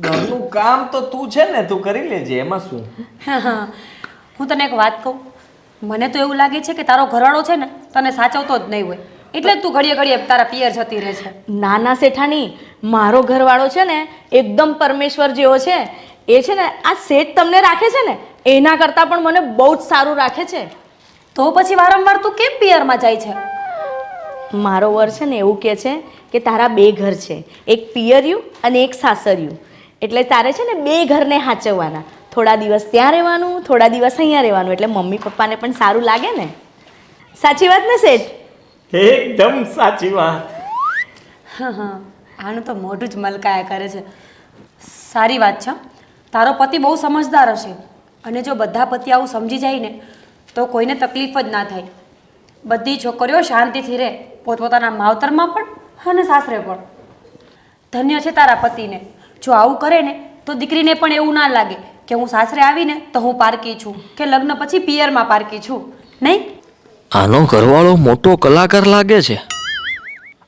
ઘરનું કામ તો તું છે ને, તું કરી લેજે, એમાં શું? હું તને એક વાત કહું, મને તો એવું લાગે છે કે તારો ઘરવાળો છે ને તને સાચવતો જ નહીં હોય, એટલે જ તું ઘડીએ ઘડીએ તારા પિયર જતી રહે છે. ના ના શેઠાણી, મારો ઘરવાળો છે ને એકદમ પરમેશ્વર જેવો છે. એ છે ને આ શેઠ તમને રાખે છે ને એના કરતાં પણ મને બહુ જ સારું રાખે છે. તો પછી વારંવાર તું કેમ પિયરમાં જાય છે? મારો વર છે ને એવું કહે છે કે તારા 2 ઘર છે, એક પિયરિયું અને એક સાસરિયું. એટલે તારે છે ને 2 ઘરને સાચવવાના. થોડા દિવસ ત્યાં રહેવાનું, થોડા દિવસ અહીંયા રહેવાનું, એટલે મમ્મી પપ્પાને પણ સારું લાગે ને. સાચી વાત ને શેઠ? એકદમ સાચી વાત. આનું તો મોઢું જ મલકાયા કરે છે. સારી વાત છે. તારો પતિ બહુ સમજદાર હશે, અને જો બધા પતિ આવું સમજી જાય ને તો કોઈને તકલીફ જ ના થાય. બધી છોકરીઓ શાંતિથી રહે, પોતપોતાના માવતરમાં પણ અને સાસરે પણ. ધન્ય છે તારા પતિને. જો આવું કરે ને તો દીકરીને પણ એવું ના લાગે કે હું સાસરે આવીને તો હું પારકી છું, કે લગ્ન પછી પિયરમાં પારકી છું. નહીં? આનો ઘરવાળો મોટો કલાકાર લાગે છે.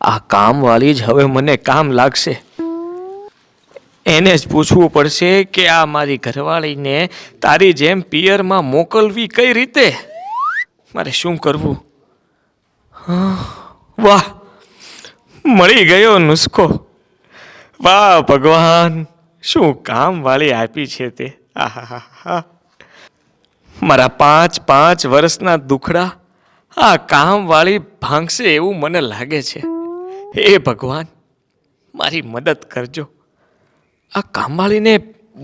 આ કામવાળી જ હવે મને કામ લાગશે. એને જ પૂછવું પડશે કે આ મારી ઘરવાળીને તારી જેમ પિયરમાં મોકલવી કઈ રીતે. મારે શું કરવું? વાહ, મળી ગયો નુસ્ખો. વાહ ભગવાન, શું કામવાળી આપી છે તે. આહાહા, મારા 5 વર્ષના દુખડા આ કામવાળી ભાંગશે એવું મને લાગે છે. હે ભગવાન, મારી મદદ કરજો. આ કામવાળીને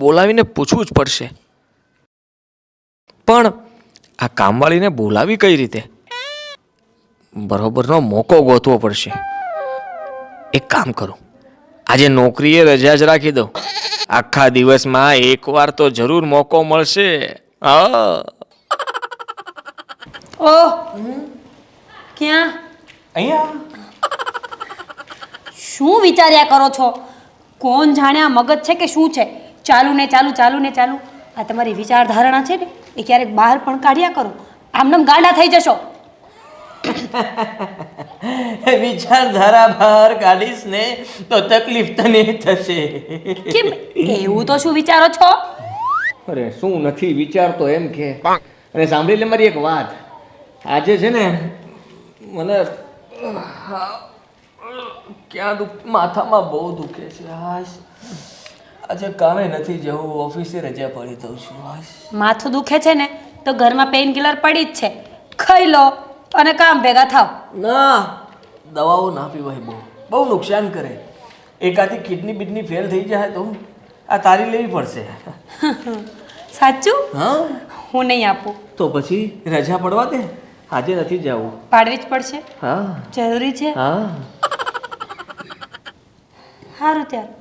બોલાવીને પૂછવું જ પડશે. પણ આ કામવાળીને બોલાવી કઈ રીતે? બરોબરનો મોકો ગોતવો પડશે. એક કામ કરું, આજે નોકરીએ રજા જ રાખી દઉં. આખા દિવસમાં એકવાર તો જરૂર મોકો મળશે. ઓહ, ક્યાં? અહીંયા શું વિચાર્યા કરો છો? કોણ જાણે આ મગજ છે કે શું છે? ચાલુ ને ચાલુ, ચાલુ ને ચાલુ. આ તમારી વિચારધારણા છે ને એ ક્યારેક બહાર પણ કાઢ્યા કરો. આમનામ ગાંડા થઈ જશો. વિચારધારા બહાર કાઢીશ ને તો તકલીફ તને થશે. કેમ એવું તો શું વિચારો છો? અરે શું નથી વિચારતો એમ કે. અને સાંભળી લે મારી એક વાત. આજે છે ને મને ક્યાં માથામાં બહુ દુખે છે. આજે કામે નથી જવું, ઓફિસે રજા પાડી દઉં છું. માથું દુખે છે ને તો ઘરમાં પેઇન કિલર પડી જ છે, ખાઈ લો અને કામ ભેગા થાવ. ના, દવાઓ ના પીવાય, બહુ નુકસાન કરે. એકાદી કિડની બીડની ફેલ થઈ જાય તો આ તારી લેવી પડશે. સાચું? હા, હું નહીં આપું. તો પછી રજા પડવા દે, આજે નથી જવું. પાડવી જ પડશે, હા જરૂરી છે. હા. સારું ત્યારે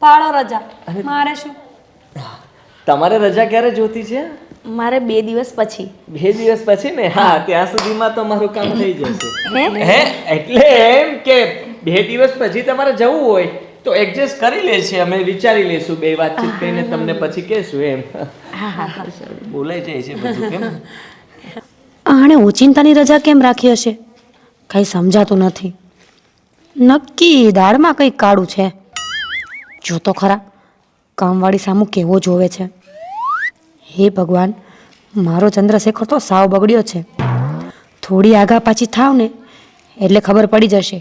પાડો રજા, મારે શું. તમારે રજા ક્યારે જોતી છે? મારે 2 દિવસ પછી. 2 દિવસ પછી ને? હા, ત્યાં સુધીમાં તો મારું કામ થઈ જશે. હે? હે, એટલે એમ કે 2 દિવસ પછી તમારે જવું હોય તો એડજસ્ટ કરી લેશે, અમે વિચારી લેશું, 2 વાતચીત કરીને તમને પછી કહેશું એમ. બોલાઈ જાય છે બધું કેમ? આણે ઓચિંતાની રજા કેમ રાખી હશે? કંઈ સમજાતું નથી. નક્કી દાળમાં કંઈ કાળું છે. જો તો ખરા, કામવાળી સામું કેવો જોવે છે. હે ભગવાન, મારો ચંદ્રશેખર તો સાવ બગડ્યો છે. થોડી આગા પાછી થાવ ને એટલે ખબર પડી જશે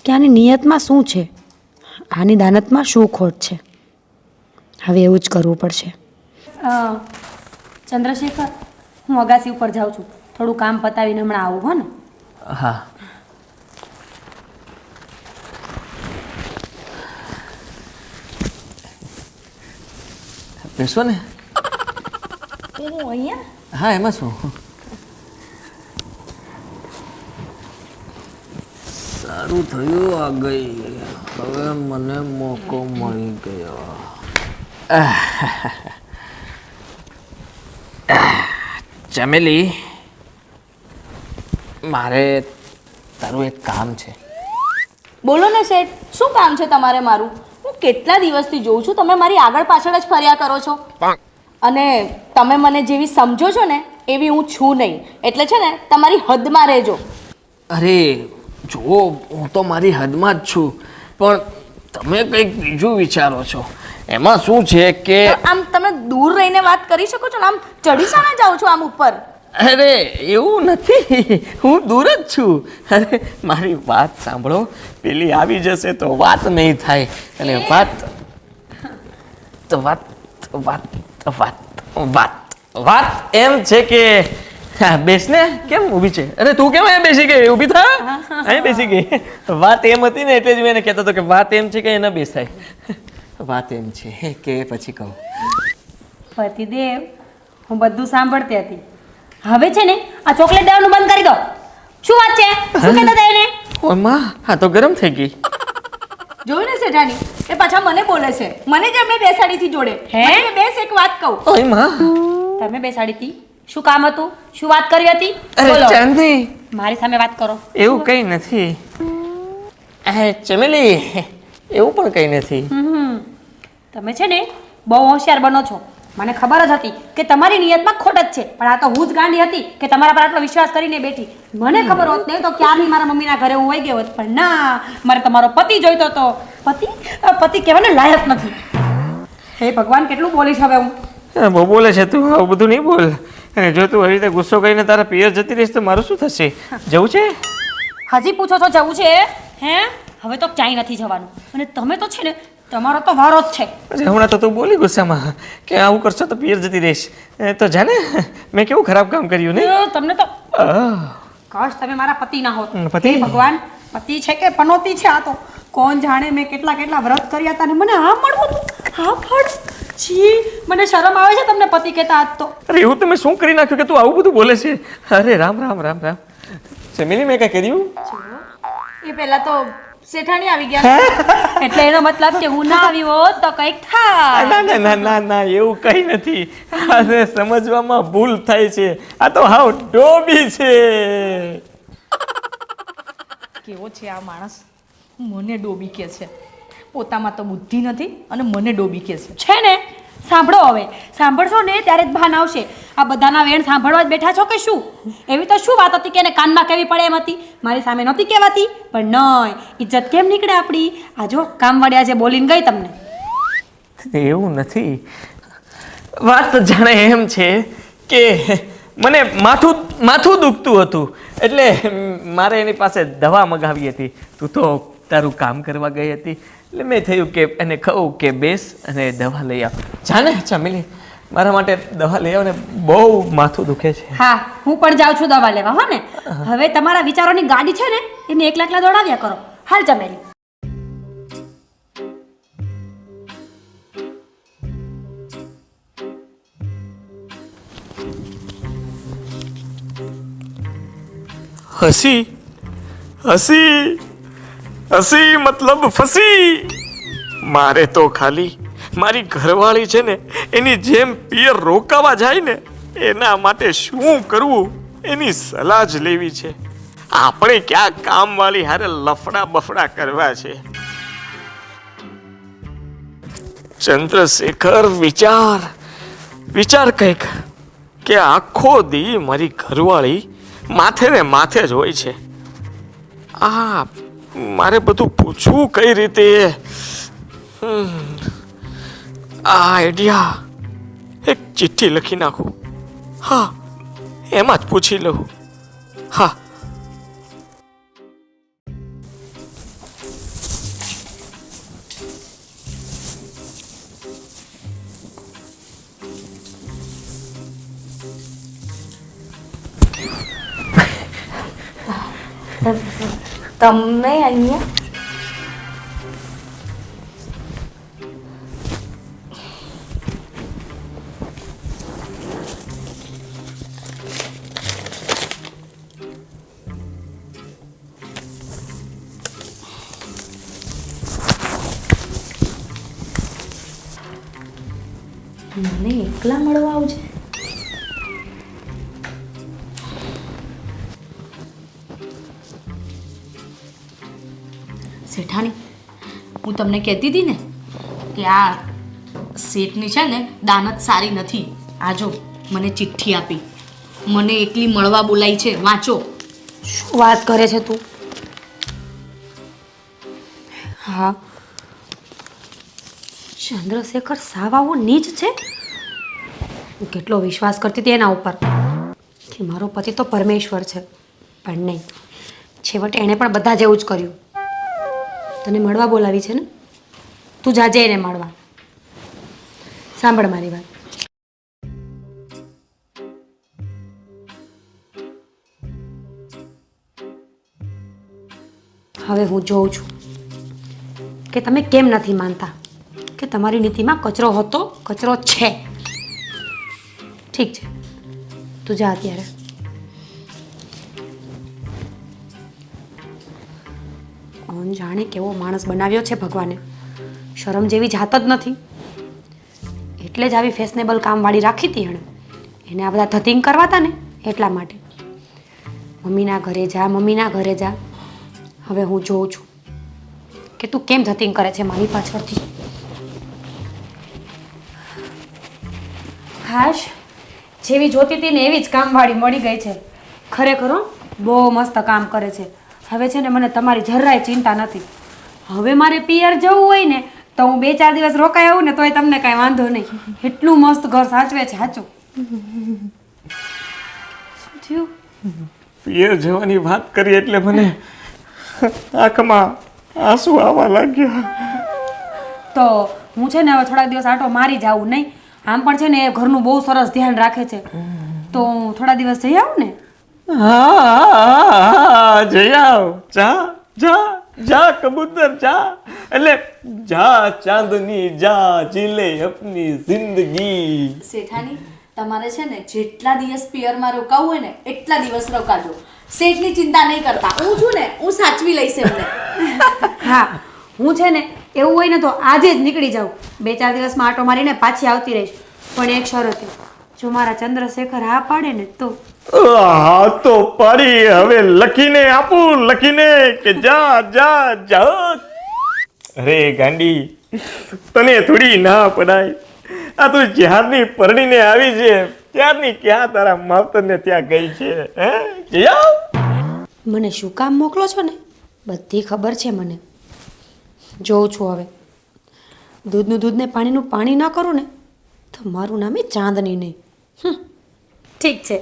કે આની નિયતમાં શું છે, આની દાનતમાં શું ખોટ છે. હવે એવું જ કરવું પડશે. ચંદ્રશેખર, હું અગાસી ઉપર જાઉં છું, થોડું કામ પતાવીને હમણાં આવું. હો ને? હા. બેસો ને. અહીંયા હા, એમાં શું? સારું થયું આ ગઈ, હવે મને મોકો મળી ગયો. ચમેલી, મારે તારું એક કામ છે. બોલો ને શેઠ, શું કામ છે તમારે મારું? હું કેટલા દિવસથી જોઉં છું તમે મારી આગળ પાછળ જ ફર્યા કરો છો, અને તમે મને જેવી સમજો છો ને એવી હું છું નહીં. એટલે છે ને તમારી હદમાં રહેજો. અરે જુઓ, હું તો મારી હદમાં જ છું, પણ તમે કંઈક બીજું વિચારો છો. એમાં શું છે કે આમ તમે દૂર રહીને વાત કરી શકો છો ને, આમ ચડી શાને જાઓ છો આમ ઉપર? અરે એવું નથી, હું દૂર જ છું. અરે મારી વાત સાંભળો, પેલી આવી જશે તો વાત નહીં થાય. અને વાત એમ છે કે હા, બેસ ને. કેમ ઊભી છે? અરે તું કેમ અહીંયા બેસી ગઈ? ઊભી થા, અહીં બેસી ગઈ. વાત એમ હતી ને એટલે જ હું એને કહેતો હતો કે વાત એમ છે કે એને બેસાય. વાત એમ છે કે પછી કહું. પતિદેવ, હું બધું સાંભળતી હતી. હવે છે ને આ ચોકલેટ દેવાનું બંધ કરી દો. શું વાત છે? શું કહેતા હતા એને? ઓ માં, હા તો ગરમ થઈ ગઈ. જોયું ને શેઠાણી, એ પાછા મને બોલે છે. મને જ એમને બેસાડી થી જોડે. હે? મને બેસ એક વાત કહું. ઓય માં, તમે બેસાડી હતી? શું કામ હતું? શું વાત કરી હતી? અરે બોલો, ચાંદી, મારી સામે વાત કરો. એવું કઈ નથી. ચમેલી, એવું પણ કઈ નથી. તમે છે ને બહુ હોશિયાર બનો છો. મને ખબર જ હતી કે તમારી નિયતમાં ખોટ જ છે, પણ આ તો હું જ ગાંડી હતી કે તમારા પર આટલો વિશ્વાસ કરીને બેઠી. મને ખબર હોત નહીં તો ક્યારની મારા મમ્મીના ઘરે હું વહી ગઈ હોત, પણ ના, મારે તમારો પતિ જોઈતો હતો. પતિ કહેવાને લાયક નથી. હે ભગવાન, કેટલું બોલીશ હવે હું. બહુ બોલે છે તું, આવું બધું નહીં બોલ. અને જો તું આવી રીતે ગુસ્સો કરીને તારા પિયર જતી રહીશ તો મારું શું થશે? જવું છે? હજી પૂછો છો જવું છે? હે, હવે તો ક્યાંય નથી જવાનું. અને તમે તો છે ને, તમારો તો વારો જ છે. અરે હમણાં તો તું બોલી ગુસ્સામાં કે આવું કરશો તો પિયર જતી રહીશ. તો જાને મેં કેવું ખરાબ કામ કર્યું ને. તમને તો કાશ તમે મારા પતિ ના હોત. પતિ? હે ભગવાન, પતિ છે કે પનોતી છે આ તો? કોણ જાણે મેં કેટલા વ્રત કર્યા હતા ને મને આ મળવું હતું. હા ફળ. છી, મને શરમ આવે છે તમને પતિ કહેતા આજ તો. અરે એવું તમે શું કરી નાખ્યું કે તું આવું બધું બોલે છે? અરે રામ રામ રામ રામ. જમીલી, મેં કઈ કર્યું? એ પહેલા તો શેઠાણી આવી ગયા, એટલે એનો મતલબ કે હું ના આવી હોત તો કંઈક થાય. ના ના ના ના ના, એવું કઈ નથી. અરે સમજવામાં ભૂલ થાય છે. આ તો હાવ ડોબી છે. કેવો છે આ માણસ? મને ડોબી કે છે. પોતામાં તો બુદ્ધિ નથી અને મને ડોબી કે છે. છે ને, સાંભળો હવે. સાંભળશો ને ત્યારે જ ભાન આવશે. આ બધાના વેણ સાંભળવા જ બેઠા છો કે શું? એવી તો શું વાત હતી કે એને કાનમાં કેવી પડે એમ હતી? મારી સામે નહોતી કહેવાતી, પણ નહીં, ઇજ્જત કેમ નીકળે આપણી? આ જો કામવાળી આજે બોલીને ગઈ તમને. એવું નથી. વાત જાણે એમ છે કે મને માથું દુખતું હતું, એટલે મારે એની પાસે દવા મગાવી હતી. તું તો તારું કામ કરવા ગઈ હતી એટલે મેં થયું કે એને કહું કે બેસ અને દવા લઈ આવ. જાને ચમેલી, મારા માટે દવા લઈ આવ ને, બહુ માથું દુખે છે. હા, હું પણ જાઉં છું દવા લેવા, હો ને. હવે તમારા વિચારોની ગાડી છે ને એને એકલા એકલા દોડાવ્યા કરો. હાલ ચમેલી. હસી હસી હસી મતલબ ફસી. મારે તો ખાલી મારી ઘરવાળી છે ને એની જેમ પિયર રોકાવા જાય ને એના માટે શું કરવું એની સલાહ જ લેવી છે. આપણે ક્યાં કામવાળી હારે લફડા બફડા કરવા છે. ચંદ્રશેખર, વિચાર કંઈક કે આખો દી મારી ઘરવાળી માથે ને માથે જ હોય છે. આ મારે બધું પૂછવું કઈ રીતે? આ આઈડિયા, એક ચિઠ્ઠી લખી નાખું. હા, એમાં જ પૂછી લઉં. હા, તમે અહીંયા મને એકલા મળવા આવજે. શેઠાણી, હું તમને કહેતી હતી ને કે આ શેઠની છે ને દાનત સારી નથી. આ જો મને ચિઠ્ઠી આપી, મને એકલી મળવા બોલાઈ છે. વાંચો. શું વાત કરે છે તું? હા, ચંદ્રશેખર સાવ આવો નીચ છે. હું કેટલો વિશ્વાસ કરતી હતી એના ઉપર કે મારો પતિ તો પરમેશ્વર છે, પણ નહીં. છેવટે એણે પણ બધા જેવું જ કર્યું. તને મળવા બોલાવી છે ને, તું જાજે એને મળવા. સાંભળ મારી વાત. હવે હું જોઉં છું કે તમે કેમ નથી માનતા કે તમારી નીતિમાં કચરો હતો, કચરો છે. ઠીક છે, તું જા અત્યારે. કોણ જાણે કેવો માણસ બનાવ્યો છે ભગવાને. શરમ જેવી જાત જ નથી. એટલે જ આવી ફેશનેબલ કામવાળી રાખી હતી એને આ બધા ધતિંગ કરવાતા ને એટલા માટે. મમ્મીના ઘરે જા, મમ્મીના ઘરે જા. હવે હું જોઉં છું કે તું કેમ ધતિંગ કરે છે મારી પાછળથી. હાશ, જેવી જોતી હતી ને એવી જ કામવાળી મળી ગઈ છે. ખરેખર બહુ મસ્ત કામ કરે છે. હવે છે ને મને તમારી જરાય ચિંતા નથી. હવે મારે પિયર જવું હોય ને તો હું 2-4 દિવસ રોકાઈ આવું ને તોય તમને કાંઈ વાંધો નહીં. એટલું મસ્ત ઘર સાચવે છે. સાચું. શું થયું? પિયર જવાની વાત કરી એટલે મને આંખમાં આંસુ આવવા લાગ્યા. તો હું છે ને હવે થોડાક દિવસ આટો મારી જાઉં નહીં. આમ પણ છે ને એ ઘરનું બહુ સરસ ધ્યાન રાખે છે. તો હું થોડા દિવસ જઈ આવું ને. હા, જઈ આવ. જા જા જા કબૂતર જા. એટલે જા ચાંદની જા, જીલે અપની જિંદગી. શેઠાણી, તમારે છે ને જેટલા દિવસ પિયરમાં રોકાવું હોય ને એટલા દિવસ રોકાજો. શેઠની ચિંતા નહીં કરતા. હું છું ને, હું સાચવી લઈશ એમને. હા, હું છે ને એવું હોય ને તો આજે જ નીકળી જાઉં. 2-4 દિવસમાં આટો મારીને પાછી આવતી રહીશ. પણ એક શરત, જો મારા ચંદ્રશેખર હા પાડે ને તો. હા તો પાડી. હવે લખીને આપું, લખીને કે જા જા જા. અરે ગાંડી, તને થોડી ના પડાય. આ તું જ્યારની પરણીને આવી છે ત્યારની ક્યાં તારા માવતરને ત્યાં ગઈ છે? હે, મને શું કામ મોકલો છો ને બધી ખબર છે મને. જોઉં છું હવે. દૂધનું દૂધ ને પાણીનું પાણી ના કરું ને તો મારું નામ એ ચાંદની નહીં. ઠીક છે,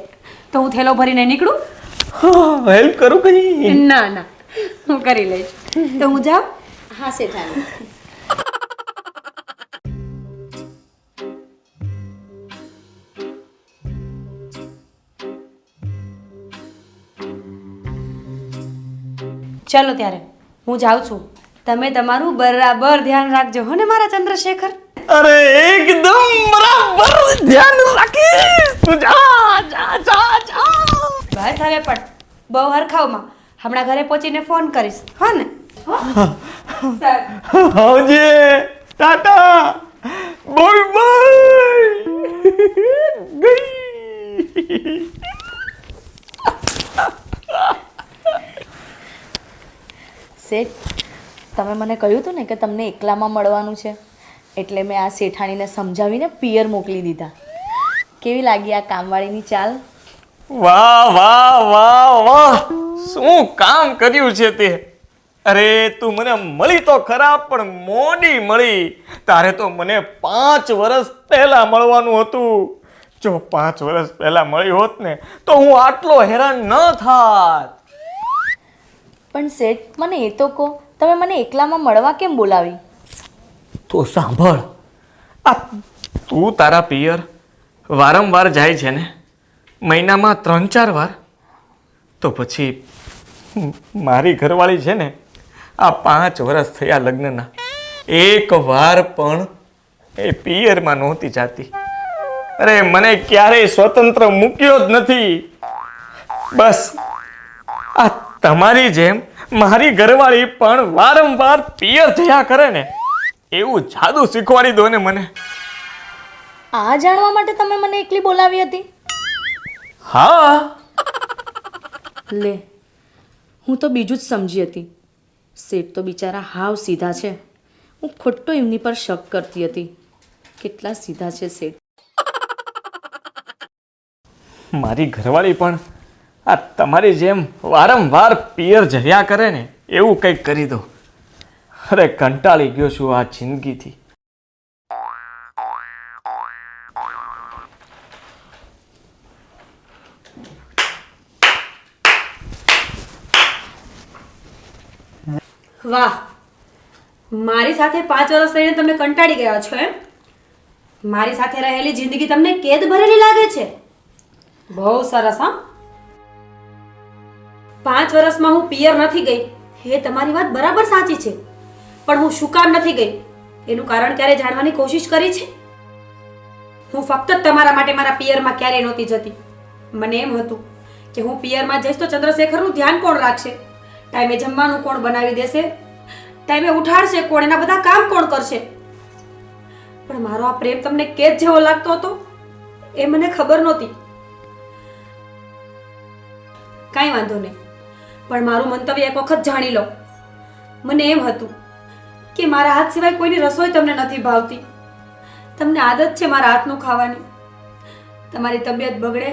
તો હું થેલો ભરીને નીકળું. હેલ્પ કરું કઈ? ના ના, હું કરી લઈશ. તો હું જાઉં. હા શેઠાણી. ચલો ત્યારે હું જાઉં છું. તમે તમારું બરાબર ધ્યાન રાખજો હો ને મારા ચંદ્રશેખર. અરે એકદમ બરાબર ધ્યાન રાખીશ. તું જા જા જા જા. બસ હવે પણ બહુ હરખાવમાં હમણાં ઘરે પહોંચીને ફોન કરીશ હા ને. આવજે. ટાટા. Bye bye. ગઈ. શેઠ, તમે મને કહ્યું હતું ને કે તમને એકલામાં મળવાનું છે, એટલે મેં આ શેઠાણીને સમજાવીને પિયર મોકલી દીધા. કેવી લાગી આ કામવાળીની ચાલ? વાહ વાહ વાહ વાહ, શું કામ કર્યું છે તે. અરે તું મને મળી તો ખરા, પણ મોડી મળી. તારે તો મને 5 વર્ષ પહેલા મળવાનું હતું. જો 5 વર્ષ પહેલા મળી હોત ને તો હું આટલો હેરાન ન થાત. પણ શેઠ, મને એ તો કહો, તમે મને એકલામાં મળવા કેમ બોલાવી? તો સાંભળ, આ તું તારા પિયર વારંવાર જાય છે ને, મહિનામાં 3-4 વાર, તો પછી મારી ઘરવાળી છે ને, આ 5 વર્ષ થયા લગ્નના, એક વાર પણ એ પિયરમાં નહોતી જાતી. અરે મને ક્યારેય સ્વતંત્ર મૂક્યો જ નથી. બસ આ તમારી જેમ મારી ઘરવાળી પણ વારંવાર પિયર જયા કરે ને, એવું જાદુ શીખવાડી દો ને મને. આ જાણવા માટે તમે મને એકલી બોલાવી હતી? હા. લે, હું તો બીજું જ સમજી હતી. શેઠ તો બિચારા હાવ સીધા છે. હું ખોટો એમની પર શક કરતી હતી. કેટલા સીધા છે શેઠ. મારી ઘરવાળી પણ આ તમારી જેમ વારંવાર પિયર જર્યા કરે ને, એવું કંઈક કરી દો. અરે કંટાળી ગયો છું આ જિંદગીથી. વાહ, મારી સાથે 5 વર્ષ રહીને તમે કંટાળી ગયા છો એમ? મારી સાથે રહેલી જિંદગી તમને કેદ ભરેલી લાગે છે? બહુ સરસ હા. 5 વર્ષમાં હું પિયર નથી ગઈ, એ તમારી વાત બરાબર સાચી છે, પણ હું શું કામ નથી ગઈ એનું કારણ ક્યારે જાણવાની કોશિશ કરી છે? હું ફક્ત તમારા માટે મારા પિયરમાં ક્યારેય નહોતી જતી. મને એમ હતું કે હું પિયરમાં જઈશ તો ચંદ્રશેખરનું ધ્યાન કોણ રાખશે, ટાઈમે જમવાનું કોણ બનાવી દેશે, ટાઈમે ઉઠાડશે કોણ, એના બધા કામ કોણ કરશે. પણ મારો આ પ્રેમ તમને કેદ જેવો લાગતો હતો એ મને ખબર નહોતી. કાંઈ વાંધો નહીં, પણ મારું મંતવ્ય એક વખત જાણી લો. મને એમ હતું કે મારા હાથ સિવાય કોઈની રસોઈ તમને નથી ભાવતી. તમને આદત છે મારા હાથનું ખાવાની. તમારી તબિયત બગડે,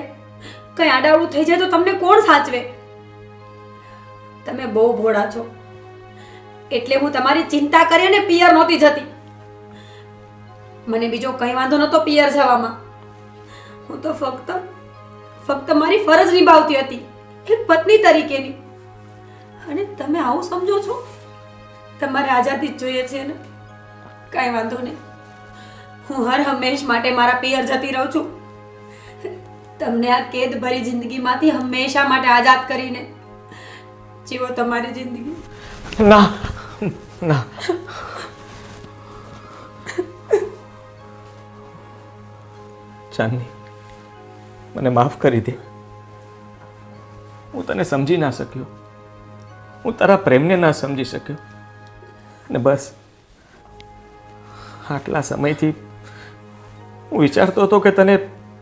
કંઈ આડાવડું થઈ જાય તો તમને કોણ સાચવે? તમે બહુ ભોળા છો, એટલે હું તમારી ચિંતા કરીને પિયર નહોતી જતી. મને બીજો કંઈ વાંધો નહોતો પિયર જવામાં. હું તો ફક્ત મારી ફરજ નિભાવતી હતી, એક પત્ની તરીકેની. અને તમે આવું સમજો છો? તમારે આઝાદી જ જોઈએ છે ને? કાંઈ વાંધો નહીં, હું હર હંમેશ માટે મારા પિયર જતી રહું છું. તમને આ કેદ ભરી જિંદગીમાંથી હંમેશા માટે આઝાદ કરીને જીવો તમારી જિંદગી. ના ના, ચાંદની, મને માફ કરી દે. હું તને સમજી ના શક્યો, હું તારા પ્રેમને ના સમજી શક્યો. અને બસ આટલા સમયથી હું વિચારતો હતો કે તને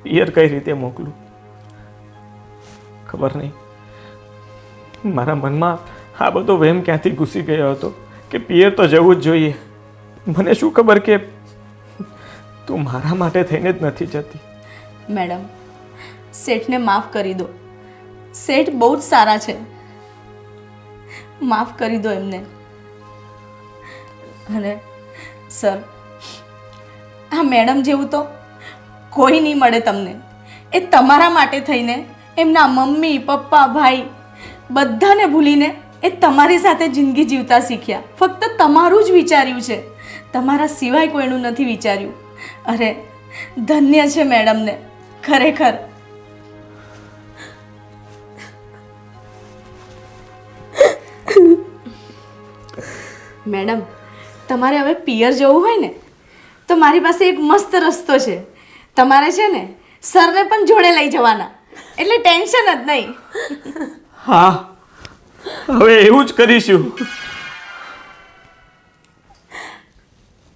પિયર કઈ રીતે મોકલું. ખબર નહીં મારા મનમાં આ બધો વહેમ ક્યાંથી ઘૂસી ગયો હતો કે પિયર તો જવું જ જોઈએ. મને શું ખબર કે તું મારા માટે થઈને જ નથી જતી. મેડમ, શેઠને માફ કરી દો. શેઠ બહુ જ સારા છે, માફ કરી દો એમને. અને સર, આ મેડમ જેવું તો કોઈ નહીં મળે તમને. એ તમારા માટે થઈને એમના મમ્મી પપ્પા ભાઈ બધાને ભૂલીને એ તમારી સાથે જિંદગી જીવતા શીખ્યા. ફક્ત તમારું જ વિચાર્યું છે, તમારા સિવાય કોઈનું નથી વિચાર્યું. અરે ધન્ય છે મેડમને, ખરેખર. મેડમ તમારે હવે પિયર જવું હોય ને તો મારી પાસે એક મસ્ત રસ્તો છે. તમારે છે ને સરને પણ જોડે લઈ જવાના, એટલે ટેન્શન જ નહીં. હા, હવે એવું જ કરીશું.